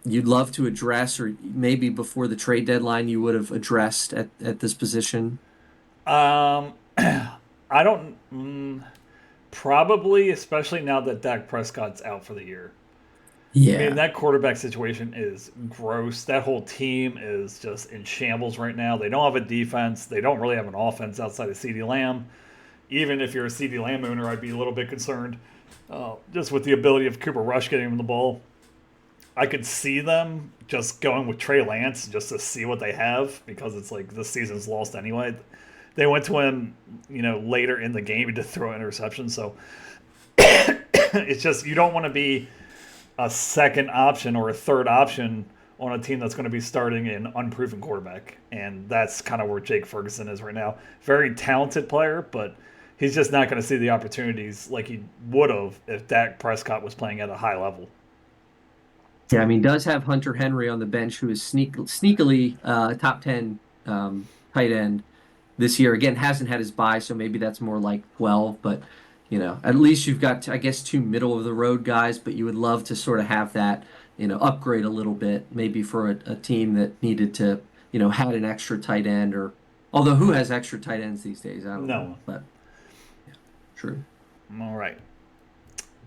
you'd love to address, or maybe before the trade deadline you would have addressed at this position? Um, I don't probably, especially now that Dak Prescott's out for the year. I mean, Yeah. that quarterback situation is gross. That whole team is just in shambles right now. They don't have a defense. They don't really have an offense outside of CeeDee Lamb. Even if you're a CeeDee Lamb owner, I'd be a little bit concerned just with the ability of Cooper Rush getting him the ball. I could see them just going with Trey Lance just to see what they have because it's like this season's lost anyway. They went to him, later in the game to throw an interception. So it's just you don't want to be a second option or a third option on a team that's going to be starting an unproven quarterback. And that's kind of where Jake Ferguson is right now. Very talented player, but he's just not going to see the opportunities like he would have if Dak Prescott was playing at a high level. Yeah, I mean, does have Hunter Henry on the bench, who is sneakily top 10 tight end this year. Again, hasn't had his bye, so maybe that's more like 12. But at least you've got, I guess, two middle of the road guys. But you would love to sort of have that, upgrade a little bit, maybe for a team that needed to, had an extra tight end. Or although who has extra tight ends these days? I don't know, No. but yeah, true. All right.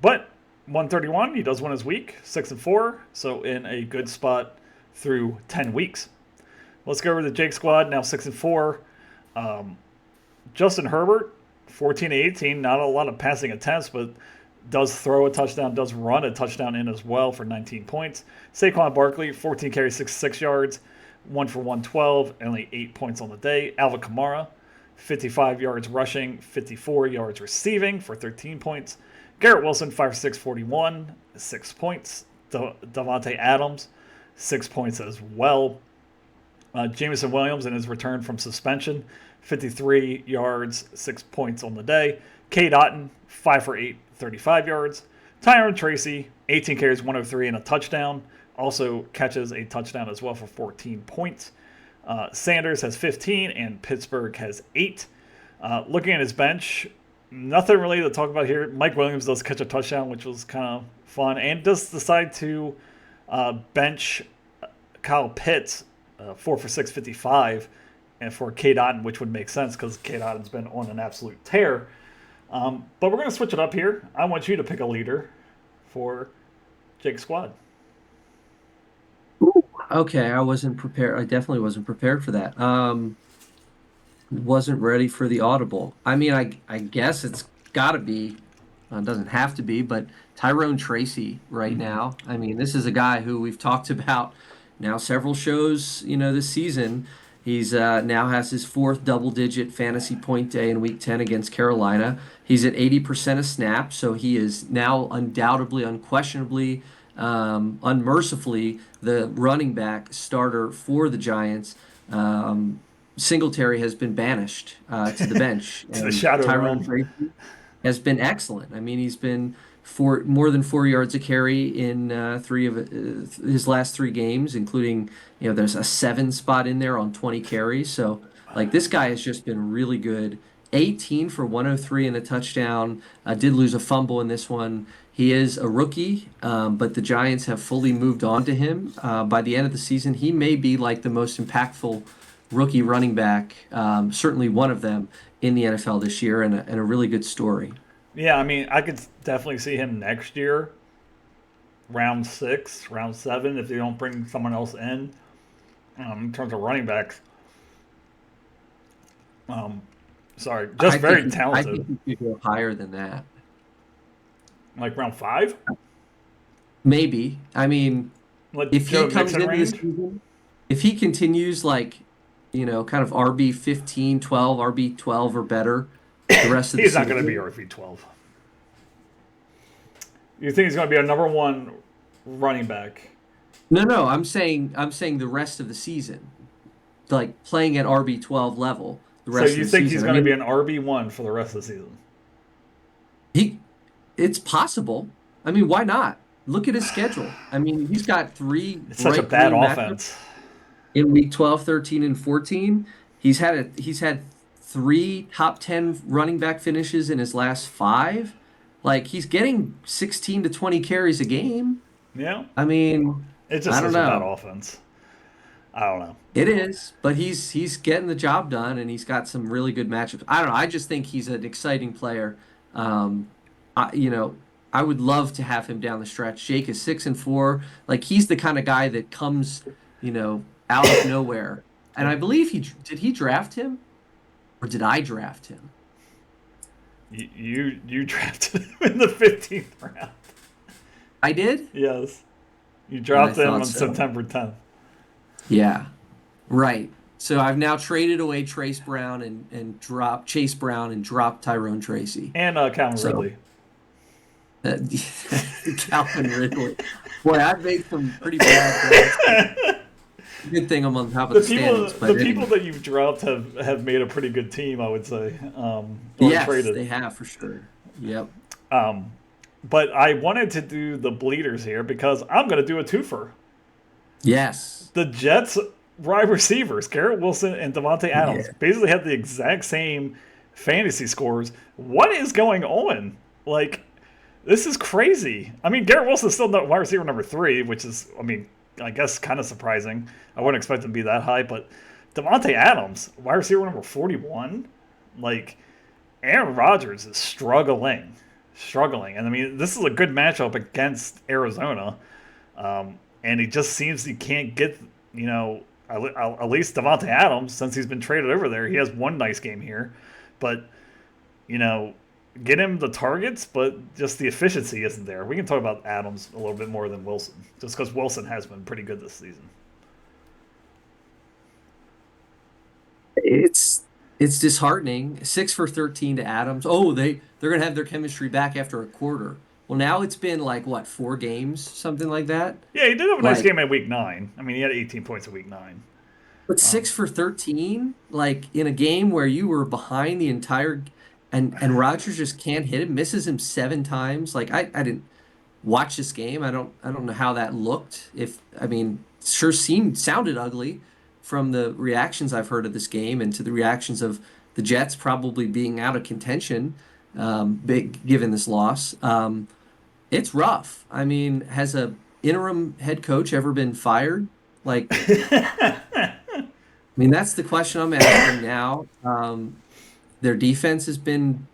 But 131, he does win his week, 6-4, so in a good spot through 10 weeks. Let's go over the Jake squad, now 6-4. Justin Herbert, 14-18, not a lot of passing attempts, but does throw a touchdown, does run a touchdown in as well for 19 points. Saquon Barkley, 14 carries, 66 yards, 1 for 112, only 8 points on the day. Alvin Kamara, 55 yards rushing, 54 yards receiving for 13 points. Garrett Wilson, 5 for 6, 41, 6 points. Davante Adams, 6 points as well. Jameson Williams in his return from suspension, 53 yards, 6 points on the day. Cade Otton, 5 for 8, 35 yards. Tyron Tracy, 18 carries, 103, and a touchdown. Also catches a touchdown as well for 14 points. Sanders has 15, and Pittsburgh has 8. Looking at his bench, nothing really to talk about here. Mike Williams does catch a touchdown, which was kind of fun, and does decide to bench Kyle Pitts, 4 for 6, 55, and for Cade Otton, which would make sense because Cade Otton's been on an absolute tear. But we're going to switch it up here. I want you to pick a leader for Jake's squad. Okay, I wasn't prepared. I definitely wasn't prepared for that. Wasn't ready for the audible. I mean, I guess it's got to be, it doesn't have to be, but Tyrone Tracy right now. I mean, this is a guy who we've talked about now several shows, this season. He's now has his fourth double-digit fantasy point day in Week 10 against Carolina. He's at 80% of snaps, so he is now undoubtedly, unquestionably, unmercifully the running back starter for the Giants. Singletary has been banished to the bench, To the and shadow Tyrone realm. Tracy has been excellent. I mean, he's been more than 4 yards a carry in three of his last three games, including there's a 7 spot in there on 20 carries. So like this guy has just been really good. 18 for 103 and a touchdown. Did lose a fumble in this one. He is a rookie, but the Giants have fully moved on to him. By the end of the season, he may be like the most impactful rookie running back, certainly one of them in the NFL this year, and a really good story. Yeah, I mean, I could definitely see him next year, round 6, round 7, if they don't bring someone else in terms of running backs. Um, Sorry, just very I talented. think he could go higher than that. Like round 5, Maybe. I mean, like if he Joe comes Mixon into the range. season, if he continues like, kind of RB 15, 12, RB 12 or better the rest of the He's not going to be season. RB12. You think he's going to be a number 1 running back? No, no, I'm saying the rest of the season. Like playing at RB 12 level the So rest of you the think he's season. I going to be mean, an RB1 for the rest of the season? he it's possible. I mean, why not? Look at his schedule. I mean, he's got three It's such a bright bad green matchups offense. in week 12, 13, and 14. He's had three top 10 running back finishes in his last five. Like he's getting 16 to 20 carries a game. Yeah. I mean, It's just I don't such a bad know. offense. I don't know. It is, but he's getting the job done, and he's got some really good matchups. I don't know. I just think he's an exciting player. Um, you know, I would love to have him down the stretch. Jake is 6-4. Like he's the kind of guy that comes, out of nowhere. And Yep. I believe he draft him, or did I draft him? You drafted him in the 15th round. I did. Yes. You I dropped him thought on so. September 10th. Yeah, right. So I've now traded away Trace Brown and dropped Chase Brown and dropped Tyrone Tracy. And Calvin So Ridley. Uh, Calvin Ridley. Boy, I've made some pretty bad drafts. Good thing I'm on top of The the people standings, but the people anyway. that you've dropped have made a pretty good team, I would say, or Yes, traded. they have for sure. Yep. Um, but I wanted to do the bleeders here because I'm going to do a twofer. Yes. The Jets wide receivers, Garrett Wilson and Devontae Adams, Yeah. basically have the exact same fantasy scores. What is going on? Like, this is crazy. I mean, Garrett Wilson's still wide receiver number 3, which is, I mean, I guess kind of surprising. I wouldn't expect him to be that high, but Devontae Adams, wide receiver number 41, like, Aaron Rodgers is struggling. And I mean, this is a good matchup against Arizona. And he just seems he can't get, at least Devontae Adams, since he's been traded over there, he has one nice game here. But, you know, get him the targets, but just the efficiency isn't there. We can talk about Adams a little bit more than Wilson, just because Wilson has been pretty good this season. It's disheartening. 6 for 13 to Adams. Oh, they're gonna have their chemistry back after a quarter. Well, now it's been like what, 4 games, something like that. Yeah, he did have a nice Like, game at week 9. I mean, he had 18 points at week 9. but Um, 6 for 13, like in a game where you were behind the entire, and Rodgers just can't hit him, misses him 7 times. Like I didn't watch this game. I don't know how that looked. If I mean, sure sounded ugly from the reactions I've heard of this game and to the reactions of the Jets probably being out of contention, given this loss. It's rough. I mean, has a interim head coach ever been fired? Like, I mean, that's the question I'm asking now. Their defense has been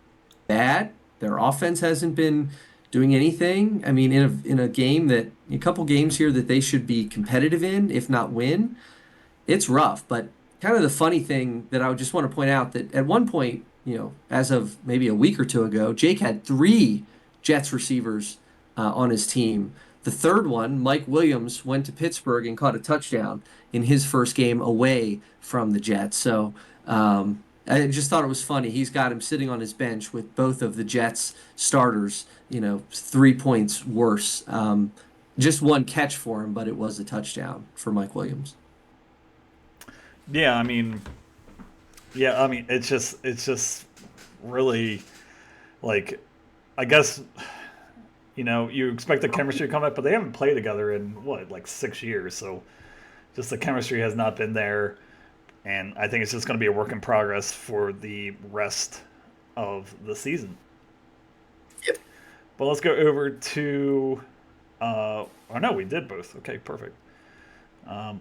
bad. Their offense hasn't been doing anything. I mean, in a game that a couple games here that they should be competitive in, if not win, it's rough. But kind of the funny thing that I would just want to point out that at one point, as of maybe a week or two ago, Jake had 3 Jets receivers on his team. The third one, Mike Williams, went to Pittsburgh and caught a touchdown in his first game away from the Jets. So I just thought it was funny. He's got him sitting on his bench with both of the Jets starters, 3 points worse. Just one catch for him, but it was a touchdown for Mike Williams. yeah, I mean, it's just really like, I guess, you expect the chemistry to come up, but they haven't played together in what, like 6 years. So just the chemistry has not been there, and I think it's just going to be a work in progress for the rest of the season. Yep. But let's go over to. Oh no, we did both. Okay, perfect.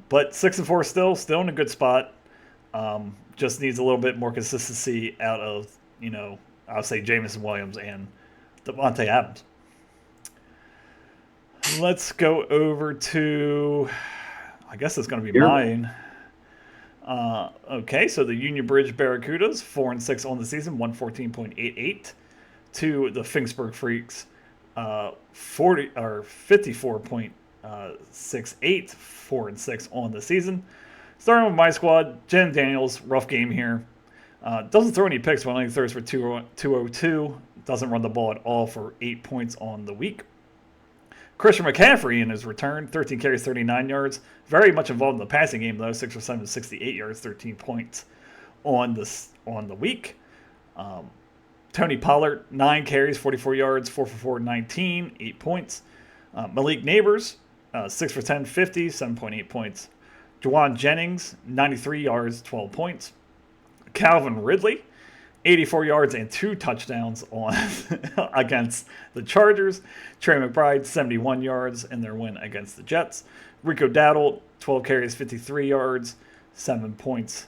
But 6-4 still in a good spot. Just needs a little bit more consistency out of, I'll say Jameson Williams and Devontae Adams. Let's go over to, I guess it's going to be Here. mine. Okay, so the Union Bridge Barracudas, 4-6 on the season, 114.88, to the Finksburg Freaks, 54.68, 4-6 on the season. Starting with my squad, Jen Daniels, rough game here. Doesn't throw any picks, but only throws for 202. Doesn't run the ball at all for 8 points on the week. Christian McCaffrey in his return, 13 carries, 39 yards. Very much involved in the passing game, though. 6 for 7, 68 yards, 13 points on the week. Tony Pollard, 9 carries, 44 yards, 4 for 4, 19, 8 points. Malik Neighbors, 6 for 10, 50, 7.8 points. Juwan Jennings, 93 yards, 12 points. Calvin Ridley, 84 yards and 2 touchdowns on against the Chargers. Trey McBride, 71 yards in their win against the Jets. Rico Dowdle, 12 carries, 53 yards, 7 points.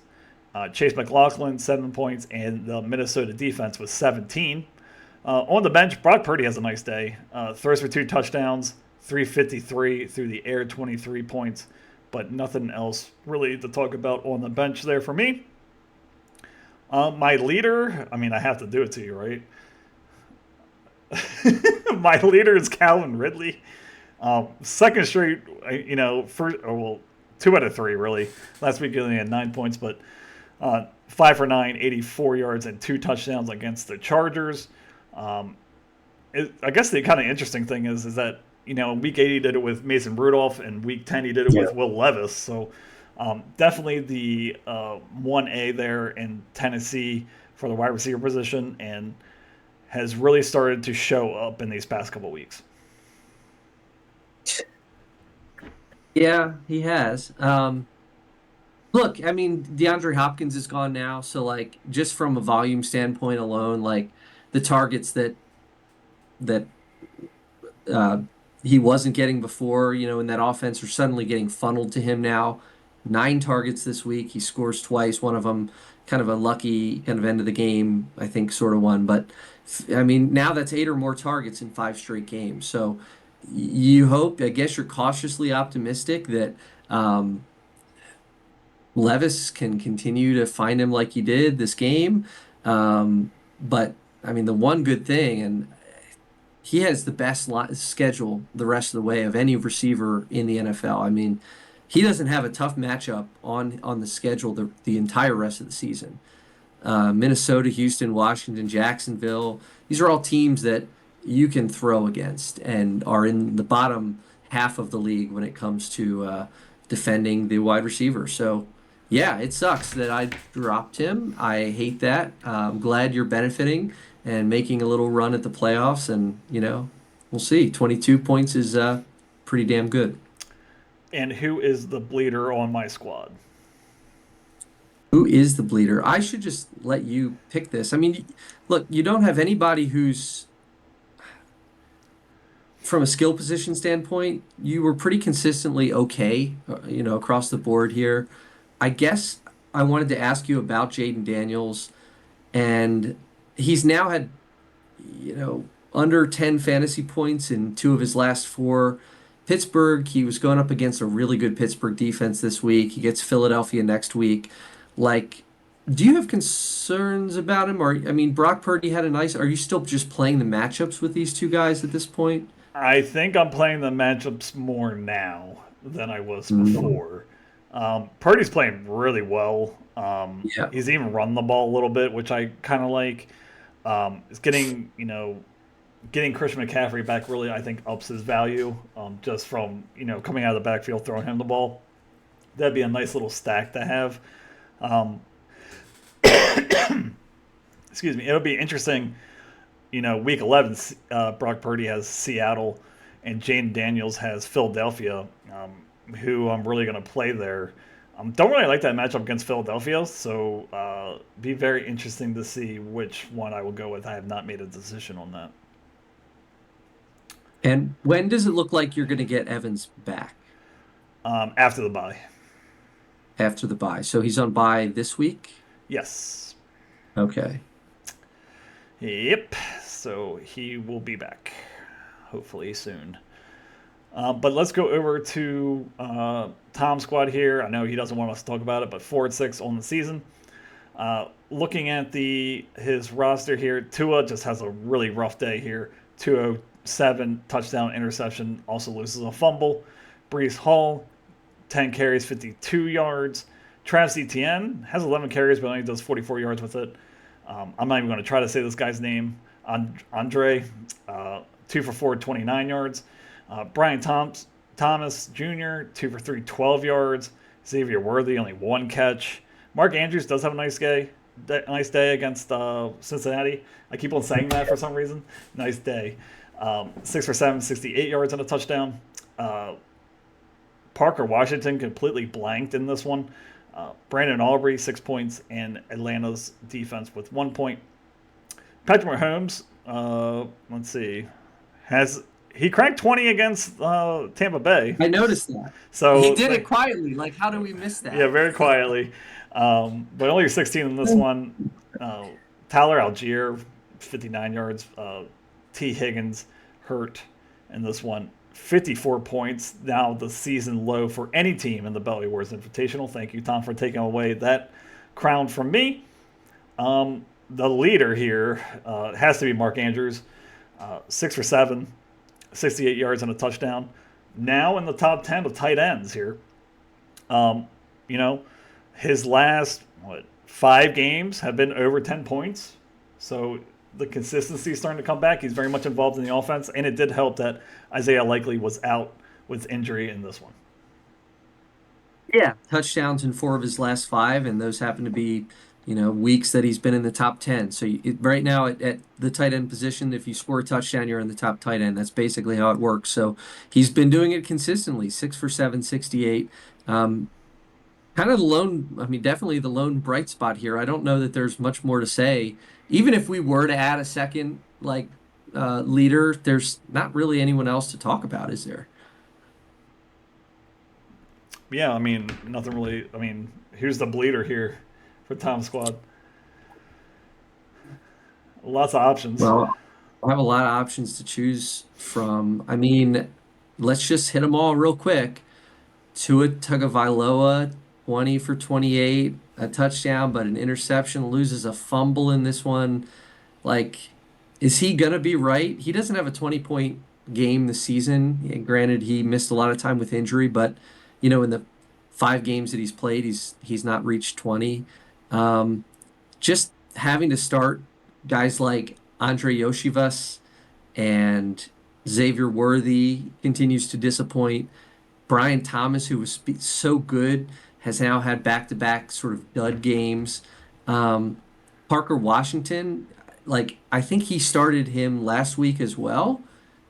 Chase McLaughlin, 7 points, and the Minnesota defense was 17. On the bench, Brock Purdy has a nice day. Throws for 2 touchdowns, 353 through the air, 23 points, but nothing else really to talk about on the bench there for me. My leader, I mean, I have to do it to you, right? My leader is Calvin Ridley. Second straight, first, 2 out of 3, really. Last week he only had 9 points, but 5 for 9, 84 yards, and 2 touchdowns against the Chargers. I guess the kind of interesting thing is that, in week 8 he did it with Mason Rudolph, and week 10 he did it with Will Levis. So definitely the 1A there in Tennessee for the wide receiver position, and has really started to show up in these past couple weeks. Yeah, he has. Look, I mean, DeAndre Hopkins is gone now, so like just from a volume standpoint alone, like the targets that he wasn't getting before, in that offense are suddenly getting funneled to him now. 9 targets this week. He scores twice. One of them kind of a lucky kind of end of the game, I think, sort of one. But I mean, now that's 8 or more targets in 5 straight games. So you hope, I guess, you're cautiously optimistic that Levis can continue to find him like he did this game. But I mean, the one good thing, and he has the best schedule the rest of the way of any receiver in the NFL. I mean, he doesn't have a tough matchup on the schedule the entire rest of the season. Minnesota, Houston, Washington, Jacksonville. These are all teams that you can throw against and are in the bottom half of the league when it comes to defending the wide receiver. So, yeah, it sucks that I dropped him. I hate that. I'm glad you're benefiting and making a little run at the playoffs. And, we'll see. 22 points is pretty damn good. And who is the bleeder on my squad? Who is the bleeder? I should just let you pick this. I mean, look, you don't have anybody who's, from a skill position standpoint, you were pretty consistently okay, across the board here. I guess I wanted to ask you about Jaden Daniels, and he's now had, under 10 fantasy points in 2 of his last 4. Pittsburgh, he was going up against a really good Pittsburgh defense this week. He gets Philadelphia next week. Like, do you have concerns about him? Or, I mean, Brock Purdy had a nice. Are you still just playing the matchups with these 2 guys at this point? I think I'm playing the matchups more now than I was before. Purdy's playing really well. He's even run the ball a little bit, which I kind of like. It's getting Christian McCaffrey back really, I think, ups his value just from, coming out of the backfield, throwing him the ball. That'd be a nice little stack to have. Excuse me. It'll be interesting. Week 11, Brock Purdy has Seattle, and Jaden Daniels has Philadelphia, who I'm really going to play there. Don't really like that matchup against Philadelphia, so be very interesting to see which one I will go with. I have not made a decision on that. And when does it look like you're going to get Evans back? After the bye. After the bye. So he's on bye this week? Yes. Okay. Yep. So he will be back, hopefully soon. But let's go over to Tom's squad here. I know he doesn't want us to talk about it, but 4-6 on the season. Looking at his roster here, Tua just has a really rough day here. 207 touchdown interception, also loses a fumble. Breece Hall, 10 carries, 52 yards. Travis Etienne has 11 carries, but only does 44 yards with it. I'm not even going to try to say this guy's name. Andre, 2 for 4, 29 yards. Brian Thomas Jr., 2 for 3, 12 yards. Xavier Worthy, only 1 catch. Mark Andrews does have a nice day against Cincinnati. I keep on saying that for some reason. Nice day. 6 for 7, 68 yards and a touchdown. Parker Washington completely blanked in this one. Brandon Aubrey, 6 points, and Atlanta's defense with 1 point. Patrick Mahomes, let's see, has he cracked 20 against Tampa Bay? I noticed that. He So did it quietly. Like, how do we miss yeah, that? very quietly, but only 16 in this one. Uh, Tyler Algier, 59 yards. T. Higgins hurt in this one. 54 points, now the season low for any team in the Beltway Wars Invitational. Thank you, Tom, for taking away that crown from me. The leader here has to be Mark Andrews, 6 for 7, 68 yards and a touchdown. Now in the top 10 of tight ends here. You know, his last 5 games have been over 10 points, so the consistency is starting to come back. He's very much involved in the offense, and it did help that Isaiah Likely was out with injury in this one. Yeah, touchdowns in 4 of his last 5, and those happen to be, weeks that he's been in the top 10. So right now at the tight end position, if you score a touchdown, you're in the top tight end. That's basically how it works. So he's been doing it consistently, 6 for 7, 68. Kind of the lone, I mean, definitely the lone bright spot here. I don't know that there's much more to say. Even if we were to add a second, leader, there's not really anyone else to talk about, is there? Yeah, I mean, nothing really. I mean, who's the bleeder here for Tom's squad? Lots of options. Well, I have a lot of options to choose from. I mean, let's just hit them all real quick. Tua Tagovailoa, 20 for 28, a touchdown, but an interception, loses a fumble in this one. Like, is he gonna be right? He doesn't have a 20-point game this season. And granted, he missed a lot of time with injury, but in the 5 games that he's played, he's not reached 20. Um, just having to start guys like Andre Yoshivas and Xavier Worthy continues to disappoint. Brian Thomas, who was so good, has now had back-to-back sort of dud games. Um, Parker Washington, I think he started him last week as well,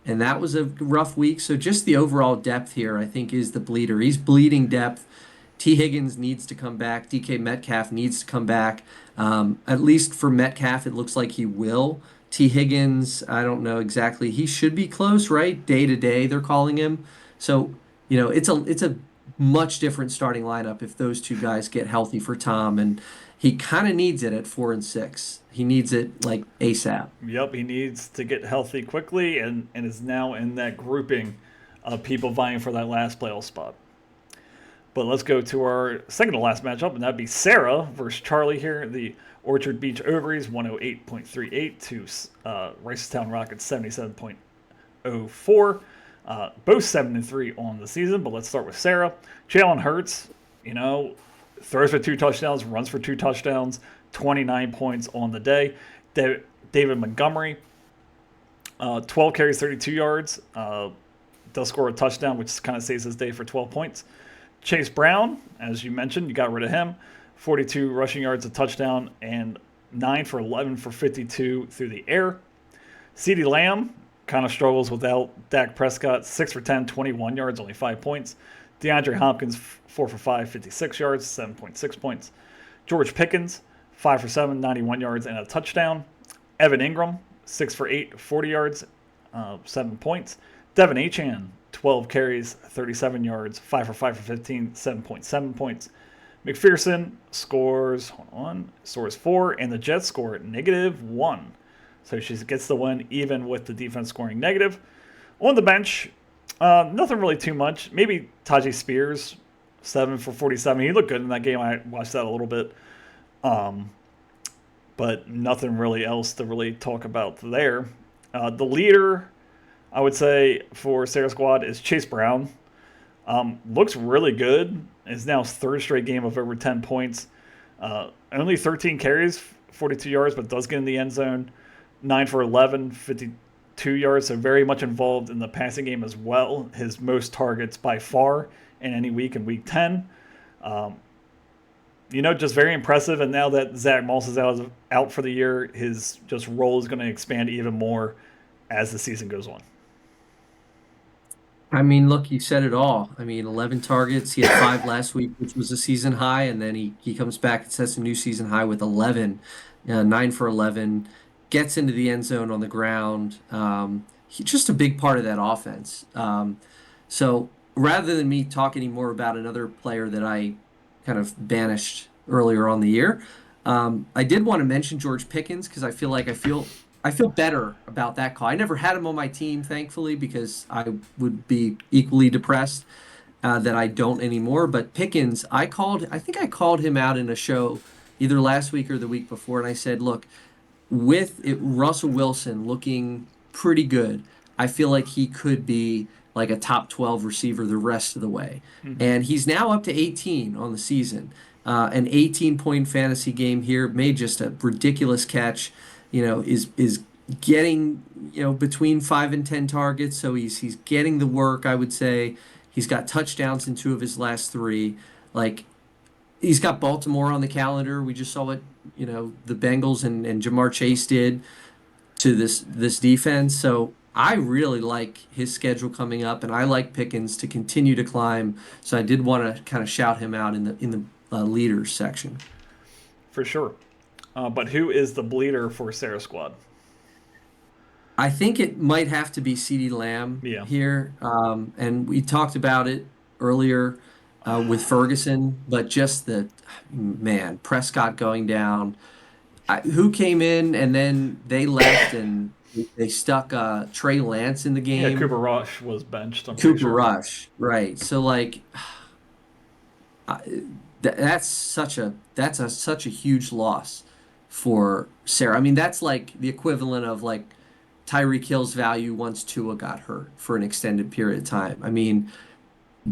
and that was a rough week. So just the overall depth here, I think, is the bleeder. He's bleeding depth. T. Higgins needs to come back. DK Metcalf needs to come back. At least for Metcalf, it looks like he will. T. Higgins, I don't know exactly. He should be close, right? Day to day, they're calling him. So, it's a much different starting lineup if those two guys get healthy for Tom, and he kind of needs it at 4 and 6. He needs it like ASAP. Yep, he needs to get healthy quickly and is now in that grouping of people vying for that last playoff spot. But let's go to our second to last matchup, and that'd be Sarah versus Charlie here. The Orchard Beach Ovaries, 108.38 to Ricestown Rockets, 77.04. Both 7-3 on the season, but let's start with Sarah. Jalen Hurts, throws for 2 touchdowns, runs for 2 touchdowns, 29 points on the day. David Montgomery, 12 carries, 32 yards. Does score a touchdown, which kind of saves his day for 12 points. Chase Brown, as you mentioned, you got rid of him. 42 rushing yards, a touchdown, and 9 for 11 for 52 through the air. CeeDee Lamb kind of struggles without Dak Prescott. 6 for 10, 21 yards, only 5 points. DeAndre Hopkins, 4 for 5, 56 yards, 7.6 points. George Pickens, 5 for 7, 91 yards, and a touchdown. Evan Ingram, 6 for 8, 40 yards, 7 points. Devin Achane, 12 carries, 37 yards, 5 for 5 for 15, 7.7 points. McPherson scores 4, and the Jets score -1. So she gets the win even with the defense scoring negative. On the bench, nothing really too much. Maybe Tajay Spears, 7 for 47. He looked good in that game. I watched that a little bit. But nothing really else to really talk about there. The leader, I would say, for Sarah Squad is Chase Brown. Looks really good. Is now his 3rd straight game of over 10 points. Only 13 carries, 42 yards, but does get in the end zone. 9 for 11, 52 yards, so very much involved in the passing game as well. His most targets by far in any week in Week 10. Just very impressive. And now that Zach Moss is out for the year, his just role is going to expand even more as the season goes on. I mean, look, you said it all. I mean, 11 targets. He had 5 last week, which was a season high, and then he comes back and sets a new season high with 11, 9 for 11, gets into the end zone on the ground. He's just a big part of that offense. So rather than me talk anymore about another player that I kind of banished earlier on the year, I did want to mention George Pickens because I feel better about that call. I never had him on my team, thankfully, because I would be equally depressed that I don't anymore. But Pickens, I think I called him out in a show either last week or the week before, and I said, look, with Russell Wilson looking pretty good, I feel like he could be like a top 12 receiver the rest of the way. Mm-hmm. And he's now up to 18 on the season. An 18-point fantasy game here, made just a ridiculous catch, is getting, between 5 and 10 targets, so he's getting the work, I would say. He's got touchdowns in 2 of his last 3. Like, he's got Baltimore on the calendar. We just saw what the Bengals and Jamar Chase did to this defense. So I really like his schedule coming up, and I like Pickens to continue to climb. So I did want to kind of shout him out in the leaders section. For sure. But who is the bleeder for Sarah Squad? I think it might have to be CeeDee Lamb Yeah. here, and we talked about it earlier with Ferguson, but just the man Prescott going down. Who came in and then they left and they stuck Trey Lance in the Yeah, Cooper game. Rush was benched, I'm pretty Cooper sure. Rush, right? So like, that's such a huge loss for Sarah. I mean, that's like the equivalent of like Tyreek Hill's value once Tua got hurt for an extended period of time. I mean,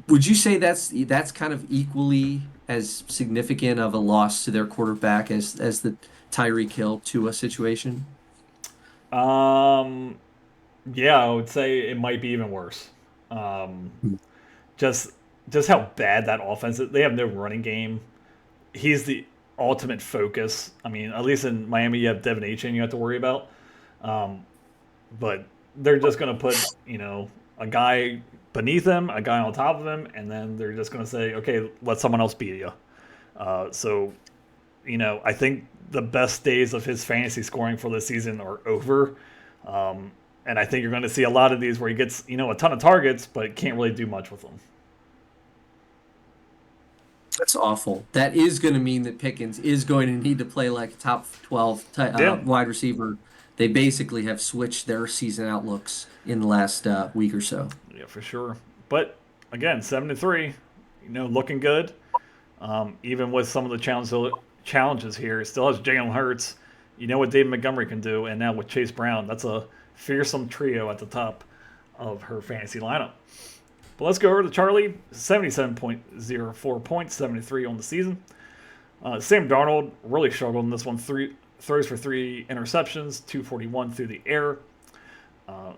would you say that's kind of equally as significant of a loss to their quarterback as the Tyreek Hill Tua situation? Um, yeah, I would say it might be even worse. Um, just just how bad that offense is. They have no running game. He's the ultimate focus. I mean, at least in Miami, you have Devin Achan you have to worry about. Um, but they're just going to put, a guy beneath him, a guy on top of him, and then they're just going to say, okay, let someone else beat you. So, I think the best days of his fantasy scoring for this season are over. Um, and I think you're going to see a lot of these where he gets, a ton of targets, but can't really do much with them. That's awful. That is going to mean that Pickens is going to need to play like a top 12 Yeah, wide receiver. They basically have switched their season outlooks in the last week or so. yeah, for sure. But again, 7-3, looking good. Even with some of the challenges here, still has Jalen Hurts. You know what David Montgomery can do, and now with Chase Brown, that's a fearsome trio at the top of her fantasy lineup. But let's go over to Charlie. 77.04 points, 73 on the season. Sam Darnold really struggled in this one. Throws for 3 interceptions, 241 through the air.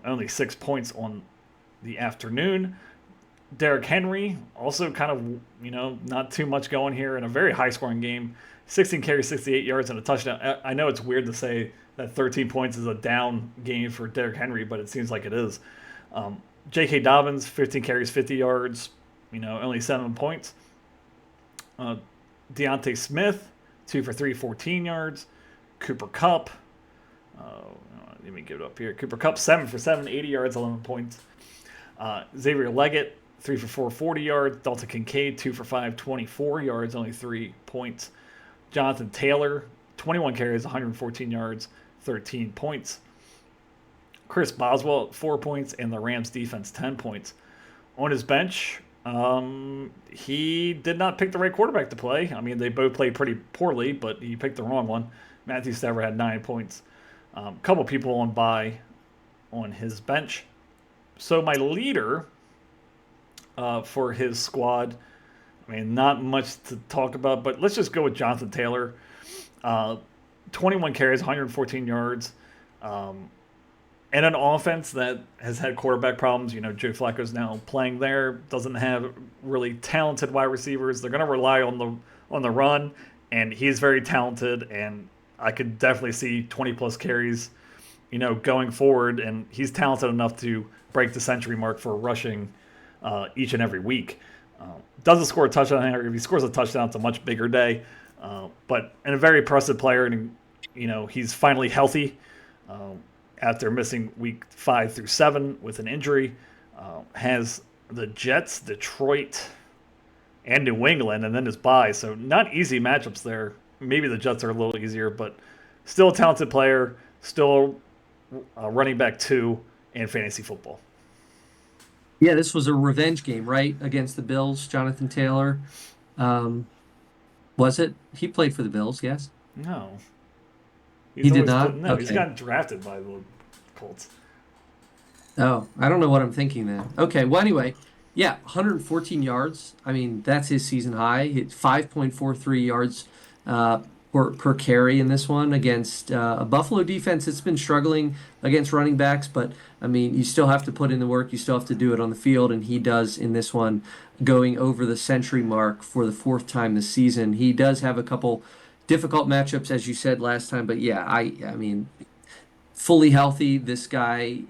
Only 6 points on the afternoon. Derrick Henry, also kind of, not too much going here in a very high scoring game. 16 carries, 68 yards, and a touchdown. I know it's weird to say that 13 points is a down game for Derrick Henry, but it seems like it is. J.K. Dobbins, 15 carries, 50 yards, only 7 points. Deontay Smith, 2 for 3, 14 yards. Cooper Kupp, let me give it up here. Cooper Kupp, 7 for 7, 80 yards, 11 points. Xavier Leggett, 3 for 4, 40 yards. Dalton Kincaid, 2 for 5, 24 yards, only 3 points. Jonathan Taylor, 21 carries, 114 yards, 13 points. Chris Boswell, 4 points, and the Rams defense, 10 points. On his bench, he did not pick the right quarterback to play. I mean, they both played pretty poorly, but he picked the wrong one. Matthew Stafford had 9 points. A couple people on bye on his bench. So my leader for his squad, I mean, not much to talk about, but let's just go with Jonathan Taylor. 21 carries, 114 yards. And an offense that has had quarterback problems. Joe Flacco's now playing there. Doesn't have really talented wide receivers. They're going to rely on the run, and he's very talented. And I could definitely see 20 plus carries, going forward. And he's talented enough to break the century mark for rushing each and every week. Doesn't score a touchdown. If he scores a touchdown, it's a much bigger day. But a very impressive player, and he's finally healthy after missing week 5 through 7 with an injury. Has the Jets, Detroit, and New England, and then his bye. So not easy matchups there. Maybe the Jets are a little easier, but still a talented player, still running back 2 in fantasy football. Yeah, this was a revenge game, right, against the Bills. Jonathan Taylor, was it? He played for the Bills, yes? No, He did not? no. He's Okay. gotten drafted by the Colts. Oh, I don't know what I'm thinking then. Okay, well, anyway, yeah, 114 yards. I mean, that's his season high. Hit 5.43 yards per carry in this one against a Buffalo defense that's been struggling against running backs. But, I mean, you still have to put in the work. You still have to do it on the field, and he does in this one, going over the century mark for the 4th time this season. He does have a couple difficult matchups, as you said last time. But, yeah, I mean, fully healthy, this guy,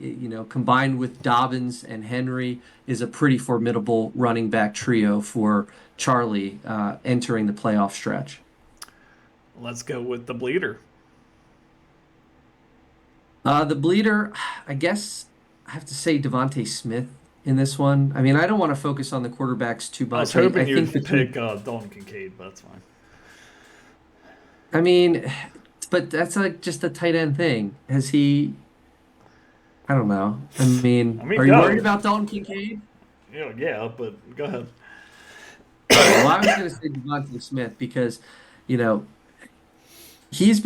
combined with Dobbins and Henry, is a pretty formidable running back trio for Charlie entering the playoff stretch. Let's go with the bleeder. The bleeder, I guess I have to say Devontae Smith in this one. I mean, I don't want to focus on the quarterbacks too much. I was hoping I you'd think pick Dalton Kincaid, but that's fine. I mean, but that's like just a tight end thing. Has he? I don't know. I mean, are you worried about Dalton Kincaid? Yeah, but go ahead. Well, I was going to say Devontae Smith because, you know, he's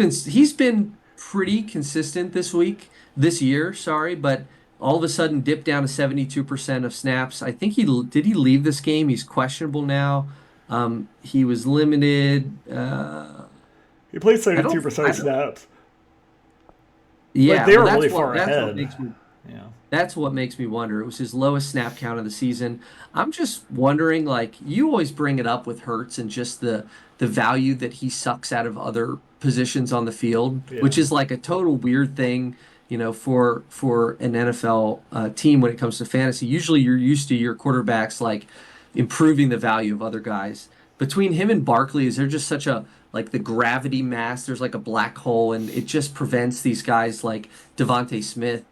been pretty consistent this year, sorry, but all of a sudden dipped down to 72% of snaps. I think did he leave this game? He's questionable now. He was limited. He played 72% of snaps. Yeah, like they were really far ahead. That's what makes me wonder. It was his lowest snap count of the season. I'm just wondering, like, you always bring it up with Hurts and just the value that he sucks out of other positions on the field, which is like a total weird thing, for an NFL team when it comes to fantasy. Usually you're used to your quarterbacks like improving the value of other guys. Between him and Barkley, is there just such a like the gravity mass? There's like a black hole, and it just prevents these guys like Devontae Smith.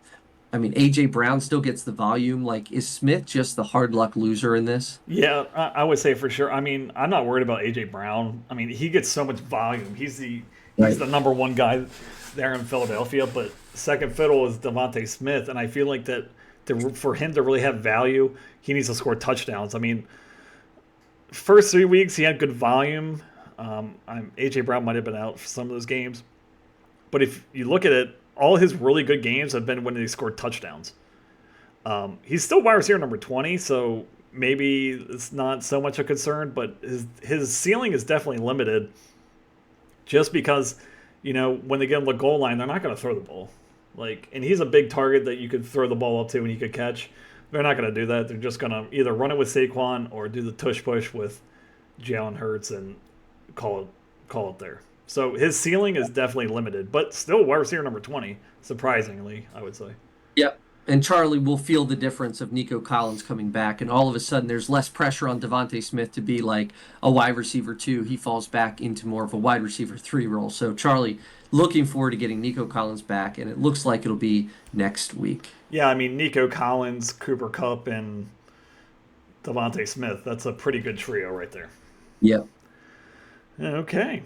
I mean, A.J. Brown still gets the volume. Like, is Smith just the hard luck loser in this? Yeah, I would say for sure. I mean, I'm not worried about A.J. Brown. I mean, he gets so much volume. He's the number one guy there in Philadelphia, but second fiddle is Devontae Smith, and I feel like that for him to really have value, he needs to score touchdowns. I mean, first 3 weeks he had good volume. A.J. Brown might have been out for some of those games, but if you look at it, all his really good games have been when they scored touchdowns. He's still wide receiver number 20, so maybe it's not so much a concern, but his ceiling is definitely limited just because, when they get him the goal line, they're not going to throw the ball. And he's a big target that you could throw the ball up to and he could catch. They're not going to do that. They're just going to either run it with Saquon or do the tush push with Jalen Hurts and call it there. So his ceiling is definitely limited, but still wide receiver number 20, surprisingly, I would say. Yep. And Charlie will feel the difference of Nico Collins coming back, and all of a sudden there's less pressure on Devontae Smith to be like a wide receiver 2. He falls back into more of a wide receiver 3 role. So Charlie, looking forward to getting Nico Collins back, and it looks like it'll be next week. Yeah, I mean, Nico Collins, Cooper Kupp, and Devontae Smith. That's a pretty good trio right there. Yep. Okay.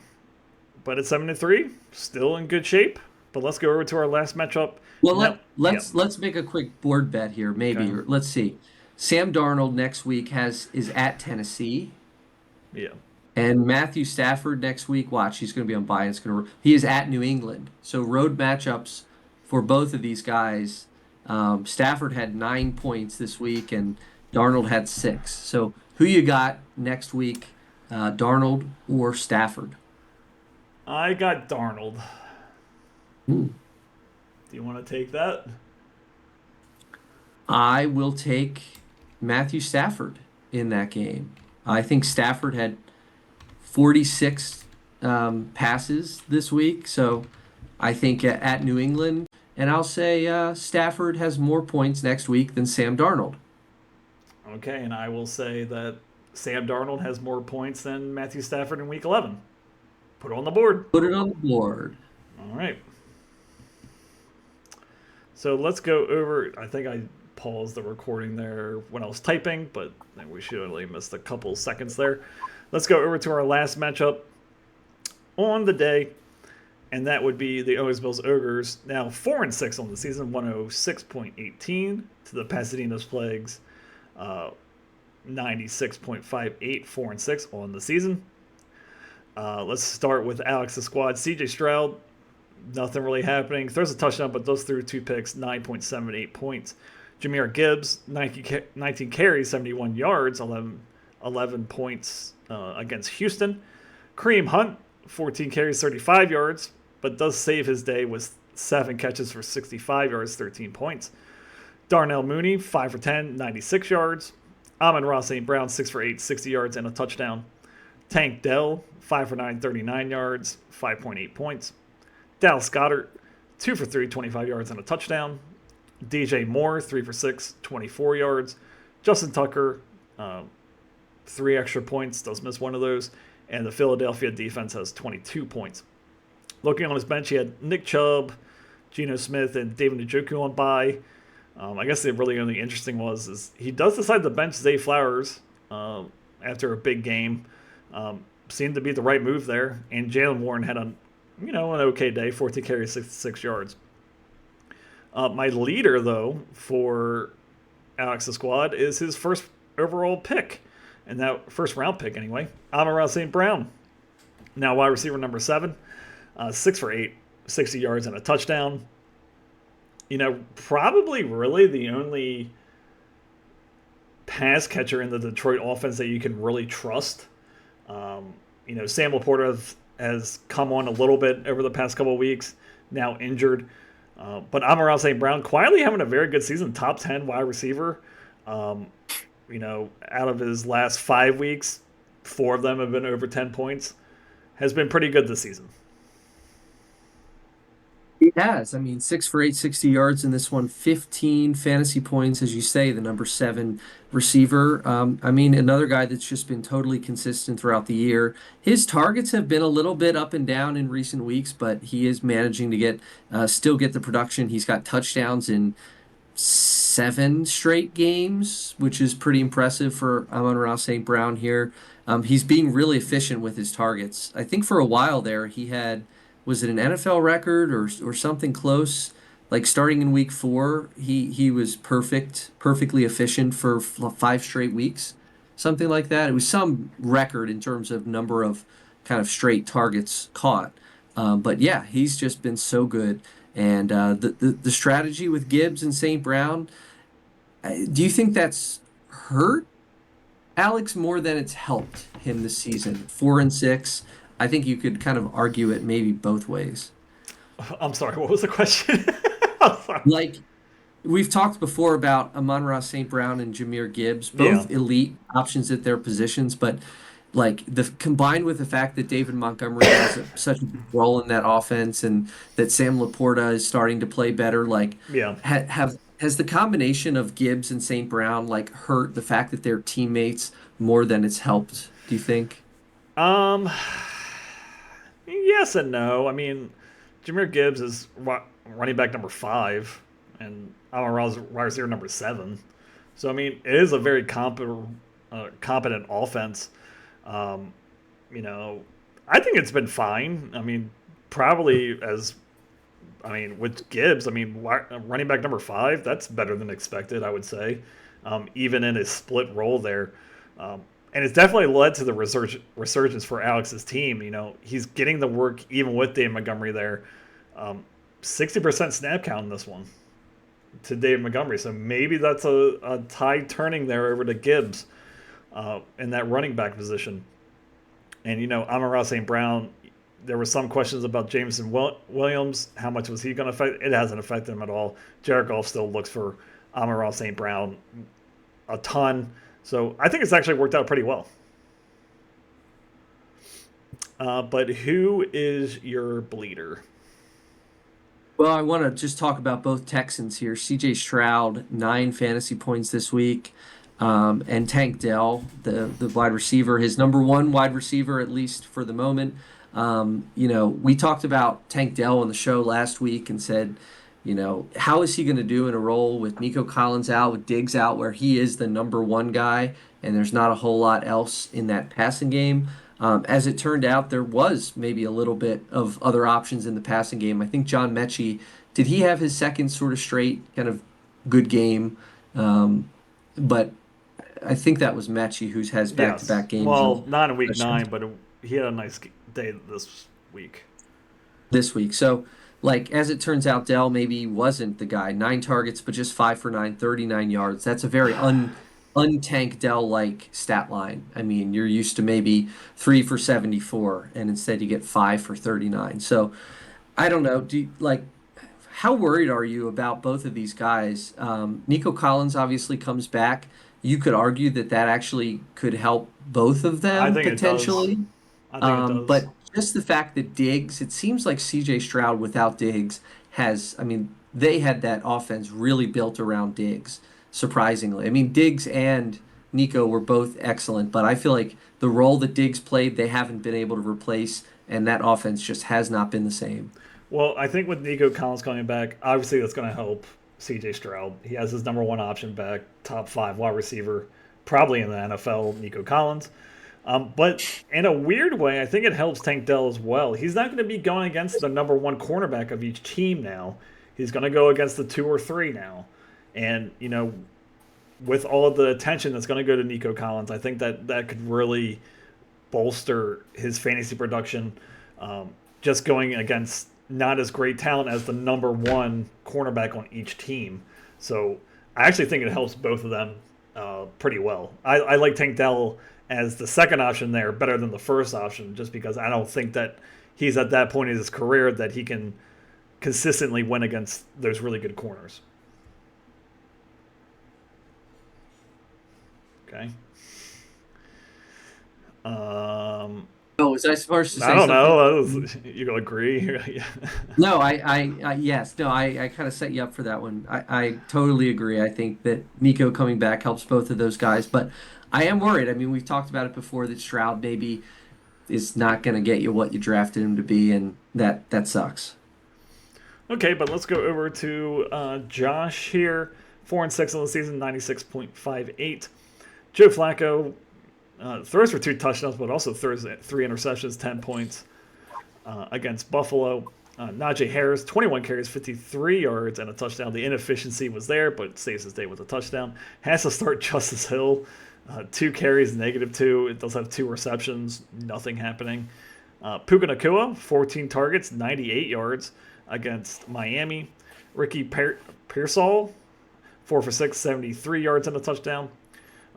But at 7-3, still in good shape. But let's go over to our last matchup. Well, let's make a quick board bet here, maybe. Okay. Or let's see. Sam Darnold next week is at Tennessee. Yeah. And Matthew Stafford next week, watch, he's going to be on bye. He is at New England. So road matchups for both of these guys. Stafford had 9 points this week, and Darnold had 6. So who you got next week, Darnold or Stafford? I got Darnold. Do you want to take that? I will take Matthew Stafford in that game. I think Stafford had 46 passes this week, so I think at New England, and I'll say Stafford has more points next week than Sam Darnold. Okay, and I will say that Sam Darnold has more points than Matthew Stafford in Week 11. Put it on the board. Put it on the board. All right. So let's go over. I think I paused the recording there when I was typing, but we should only missed a couple seconds there. Let's go over to our last matchup on the day, and that would be the Owens Mills Ogres, now 4-6 on the season, 106.18 to the Pasadena's Plagues, 96.58, 4-6 on the season. Let's start with Alex's squad. CJ Stroud, nothing really happening. Throws a touchdown, but those threw 2 picks, 9.78 points. Jahmyr Gibbs, 19 carries, 71 yards, 11 points against Houston. Kareem Hunt, 14 carries, 35 yards, but does save his day with 7 catches for 65 yards, 13 points. Darnell Mooney, 5 for 10, 96 yards. Amon-Ra St. Brown, 6 for 8, 60 yards and a touchdown. Tank Dell, 5 for 9, 39 yards, 5.8 points. Dallas Goedert, 2 for 3, 25 yards and a touchdown. DJ Moore, 3 for 6, 24 yards. Justin Tucker, 3 extra points, does miss one of those. And the Philadelphia defense has 22 points. Looking on his bench, he had Nick Chubb, Geno Smith, and David Njoku on bye. I guess the really only interesting is he does decide to bench Zay Flowers after a big game. Seemed to be the right move there. And Jalen Warren had an okay day, 14 carries, 66 yards. My leader, though, for Alex's squad is his first overall pick, and that first round pick anyway, Amon-Ra St. Brown. Now wide receiver number 7, 6 for 8, 60 yards and a touchdown. Probably really the only pass catcher in the Detroit offense that you can really trust. Sam Laporta has come on a little bit over the past couple of weeks, now injured. But Amon-Ra St. Brown quietly having a very good season, top 10 wide receiver. Out of his last 5 weeks, 4 of them have been over 10 points. Has been pretty good this season. He has. 6 for 8, 60 yards in this one, 15 fantasy points, as you say, the number 7 receiver. Another guy that's just been totally consistent throughout the year. His targets have been a little bit up and down in recent weeks, but he is managing to still get the production. He's got touchdowns in 7 straight games, which is pretty impressive for Amon-Ra St. Brown here. He's being really efficient with his targets. I think for a while there he had, was it an NFL record or something close? Like starting in week 4, he was perfectly efficient for 5 straight weeks, something like that. It was some record in terms of number of kind of straight targets caught. But yeah, he's just been so good. And the strategy with Gibbs and St. Brown, do you think that's hurt Alex more than it's helped him this season? 4-6. I think you could kind of argue it maybe both ways. I'm sorry, what was the question? Like, we've talked before about Amon-Ra St. Brown and Jahmyr Gibbs, both elite options at their positions, but like combined with the fact that David Montgomery has such a big role in that offense and that Sam Laporta is starting to play better, has the combination of Gibbs and St. Brown hurt the fact that they're teammates more than it's helped, do you think? Yes and no. Jahmyr Gibbs is running back number 5, and Amon-Ra's wide receiver number 7. So it is a very competent offense. I think it's been fine. Probably with Gibbs, running back number 5, that's better than expected, I would say, even in his split role there. And it's definitely led to the resurgence for Alex's team. He's getting the work even with Dave Montgomery there. 60% snap count in this one to Dave Montgomery. So maybe that's a tide turning there over to Gibbs in that running back position. And, Amon-Ra St. Brown, there were some questions about Jameson Williams. How much was he going to affect? It hasn't affected him at all. Jared Goff still looks for Amon-Ra St. Brown a ton. So I think it's actually worked out pretty well. But who is your bleeder? Well, I want to just talk about both Texans here. CJ Stroud, 9 fantasy points this week. and Tank Dell, the wide receiver, his number one wide receiver, at least for the moment. We talked about Tank Dell on the show last week and said, how is he going to do in a role with Nico Collins out, with Diggs out, where he is the number one guy and there's not a whole lot else in that passing game. As it turned out, there was maybe a little bit of other options in the passing game. I think John Mechie, did he have his second sort of straight kind of good game? But I think that was Mechie who has Yes. back-to-back games of Well, not in week touchdowns 9, but he had a nice day this week. this week. So, like, as it turns out, Dell maybe wasn't the guy. 9 targets, but just 5 for 9, 39 yards. That's a very untank Dell like stat line. I mean, you're used to maybe 3 for 74, and instead you get 5 for 39. So, I don't know. How worried are you about both of these guys? Nico Collins obviously comes back. You could argue that actually could help both of I them think it does. potentially. I think it does. But just the fact that Diggs, it seems like CJ Stroud without Diggs I mean, they had that offense really built around Diggs, surprisingly. I mean, Diggs and Nico were both excellent, but I feel like the role that Diggs played, they haven't been able to replace, and that offense just has not been the same. Well, I think with Nico Collins coming back, obviously that's going to help CJ Stroud. He has his number one option back, top 5 wide receiver, probably in the NFL, Nico Collins. But in a weird way, I think it helps Tank Dell as well. He's not going to be going against the number one cornerback of each team now. He's going to go against the 2 or 3 now. And, with all of the attention that's going to go to Nico Collins, I think that could really bolster his fantasy production, just going against not as great talent as the number one cornerback on each team. So I actually think it helps both of them pretty well. I like Tank Dell as the second option there better than the first option, just because I don't think that he's at that point in his career that he can consistently win against those really good corners. Okay. Oh, was I supposed to I say don't something? know. You gonna agree? Yeah. No, yes, no, I kind of set you up for that one. I totally agree. I think that Nico coming back helps both of those guys, but I am worried. I mean, we've talked about it before that Stroud maybe is not going to get you what you drafted him to be, and that sucks. Okay, but let's go over to Josh here. 4-6 on the season, 96.58. Joe Flacco throws for 2 touchdowns, but also throws 3 interceptions, 10 points against Buffalo. Najee Harris, 21 carries, 53 yards, and a touchdown. The inefficiency was there, but saves his day with a touchdown. Has to start Justice Hill. 2 carries, -2. It does have 2 receptions, nothing happening. Puka Nacua, 14 targets, 98 yards against Miami. Ricky Pearsall, 4 for 6, 73 yards and a touchdown.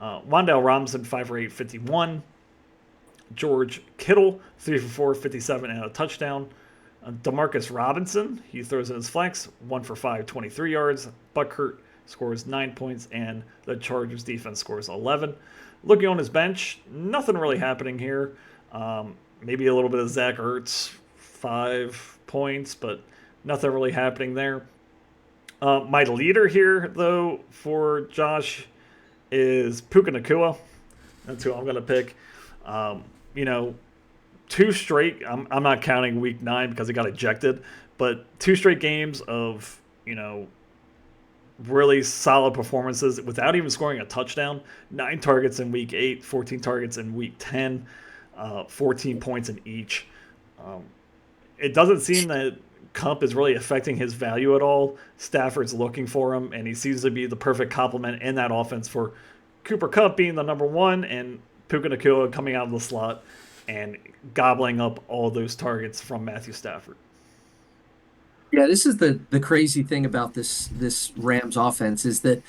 Wandale Robinson, 5 for 8, 51. George Kittle, 3 for 4, 57 and a touchdown. Demarcus Robinson, he throws in his flex, 1 for 5, 23 yards. Buckhurt scores 9 points, and the Chargers defense scores 11. Looking on his bench, nothing really happening here. Maybe a little bit of Zach Ertz, 5 points, but nothing really happening there. My leader here, though, for Josh is Puka Nacua. That's who I'm going to pick. You know, 2 straight, I'm not counting week 9 because he got ejected, but 2 straight games of, really solid performances without even scoring a touchdown. 9 targets in week 8, 14 targets in week 10, 14 points in each. It doesn't seem that Kump is really affecting his value at all. Stafford's looking for him, and he seems to be the perfect complement in that offense for Cooper Kupp being the number 1 and Puka Nacua coming out of the slot and gobbling up all those targets from Matthew Stafford. Yeah, this is the crazy thing about this Rams offense is that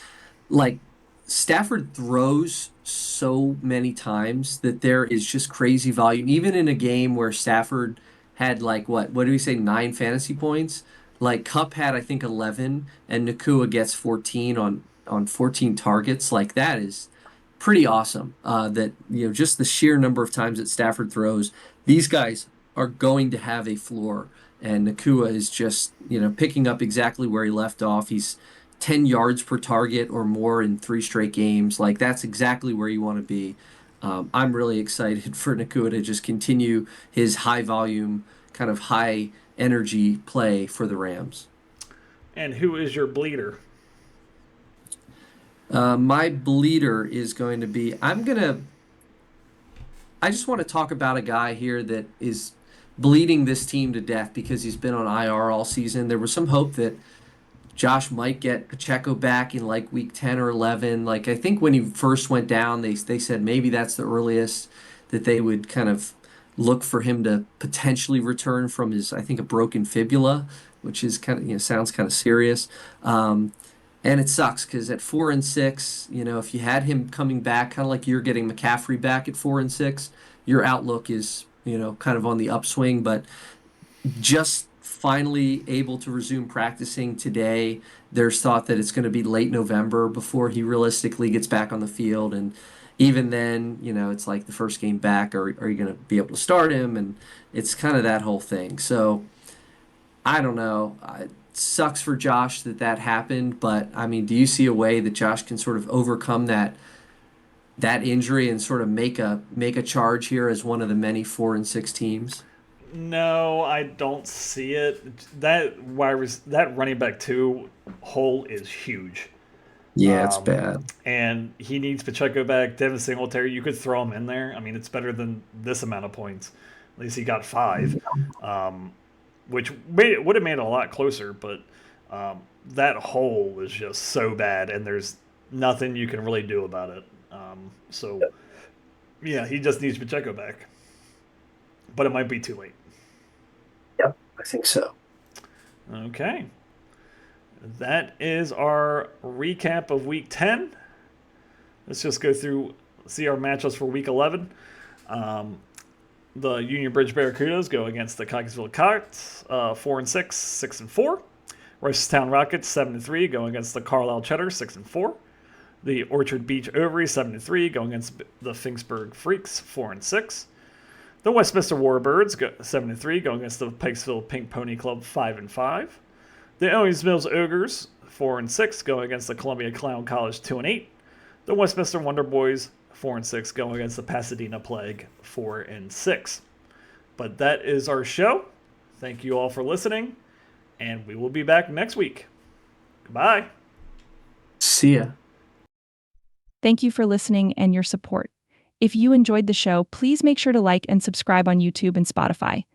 like Stafford throws so many times that there is just crazy volume. Even in a game where Stafford had like what do we say, 9 fantasy points? Like Cup had I think 11 and Nakua gets 14 on 14 targets. Like that is pretty awesome. That just the sheer number of times that Stafford throws, these guys are going to have a floor. And Nakua is just picking up exactly where he left off. He's 10 yards per target or more in 3 straight games. Like that's exactly where you want to be. I'm really excited for Nakua to just continue his high volume, kind of high energy play for the Rams. And who is your bleeder? My bleeder is going to be, I just want to talk about a guy here that is bleeding this team to death because he's been on IR all season. There was some hope that Josh might get Pacheco back in like week 10 or 11. Like I think when he first went down, they said maybe that's the earliest that they would kind of look for him to potentially return from his, I think, a broken fibula, which is kind of, sounds kind of serious. And it sucks because at 4-6, if you had him coming back, kind of like you're getting McCaffrey back at 4-6, your outlook is, kind of on the upswing. But just finally able to resume practicing today. There's thought that it's going to be late November before he realistically gets back on the field. And even then, it's like the first game back, are you going to be able to start him? And it's kind of that whole thing. So I don't know. It sucks for Josh that happened, but I mean, do you see a way that Josh can sort of overcome that injury and sort of make a charge here as one of the many 4-6 teams? No, I don't see it. That running back two hole is huge. Yeah, it's Um, bad. and he needs Pacheco back. Devin Singletary, you could throw him in there. I mean, it's better than this amount of points. At least he got 5, um, which would have made it a lot closer. But that hole was just so bad, and there's nothing you can really do about it. So, yeah, he just needs Pacheco back. But it might be too late. Yep, I think so. Okay. That is our recap of Week 10. Let's just go through, see our matchups for Week 11. Um, the Union Bridge Barracudas go against the Cockeysville Coyotes, 4-6, 6-4. Ricestown Rockets, 7-3, go against the Carlisle Cheddar, 6-4. The Orchard Beach Ovary, 7-3, going against the Finksburg Freaks, 4-6. The Westminster Warbirds, 7-3, going against the Pikesville Pink Pony Club, 5-5. The Owings Mills Ogres, 4-6, going against the Columbia Clown College, 2-8. The Westminster Wonder Boys, 4-6, going against the Pasadena Plague, 4-6. But that is our show. Thank you all for listening, and we will be back next week. Goodbye. See ya. Thank you for listening and your support. If you enjoyed the show, please make sure to like and subscribe on YouTube and Spotify.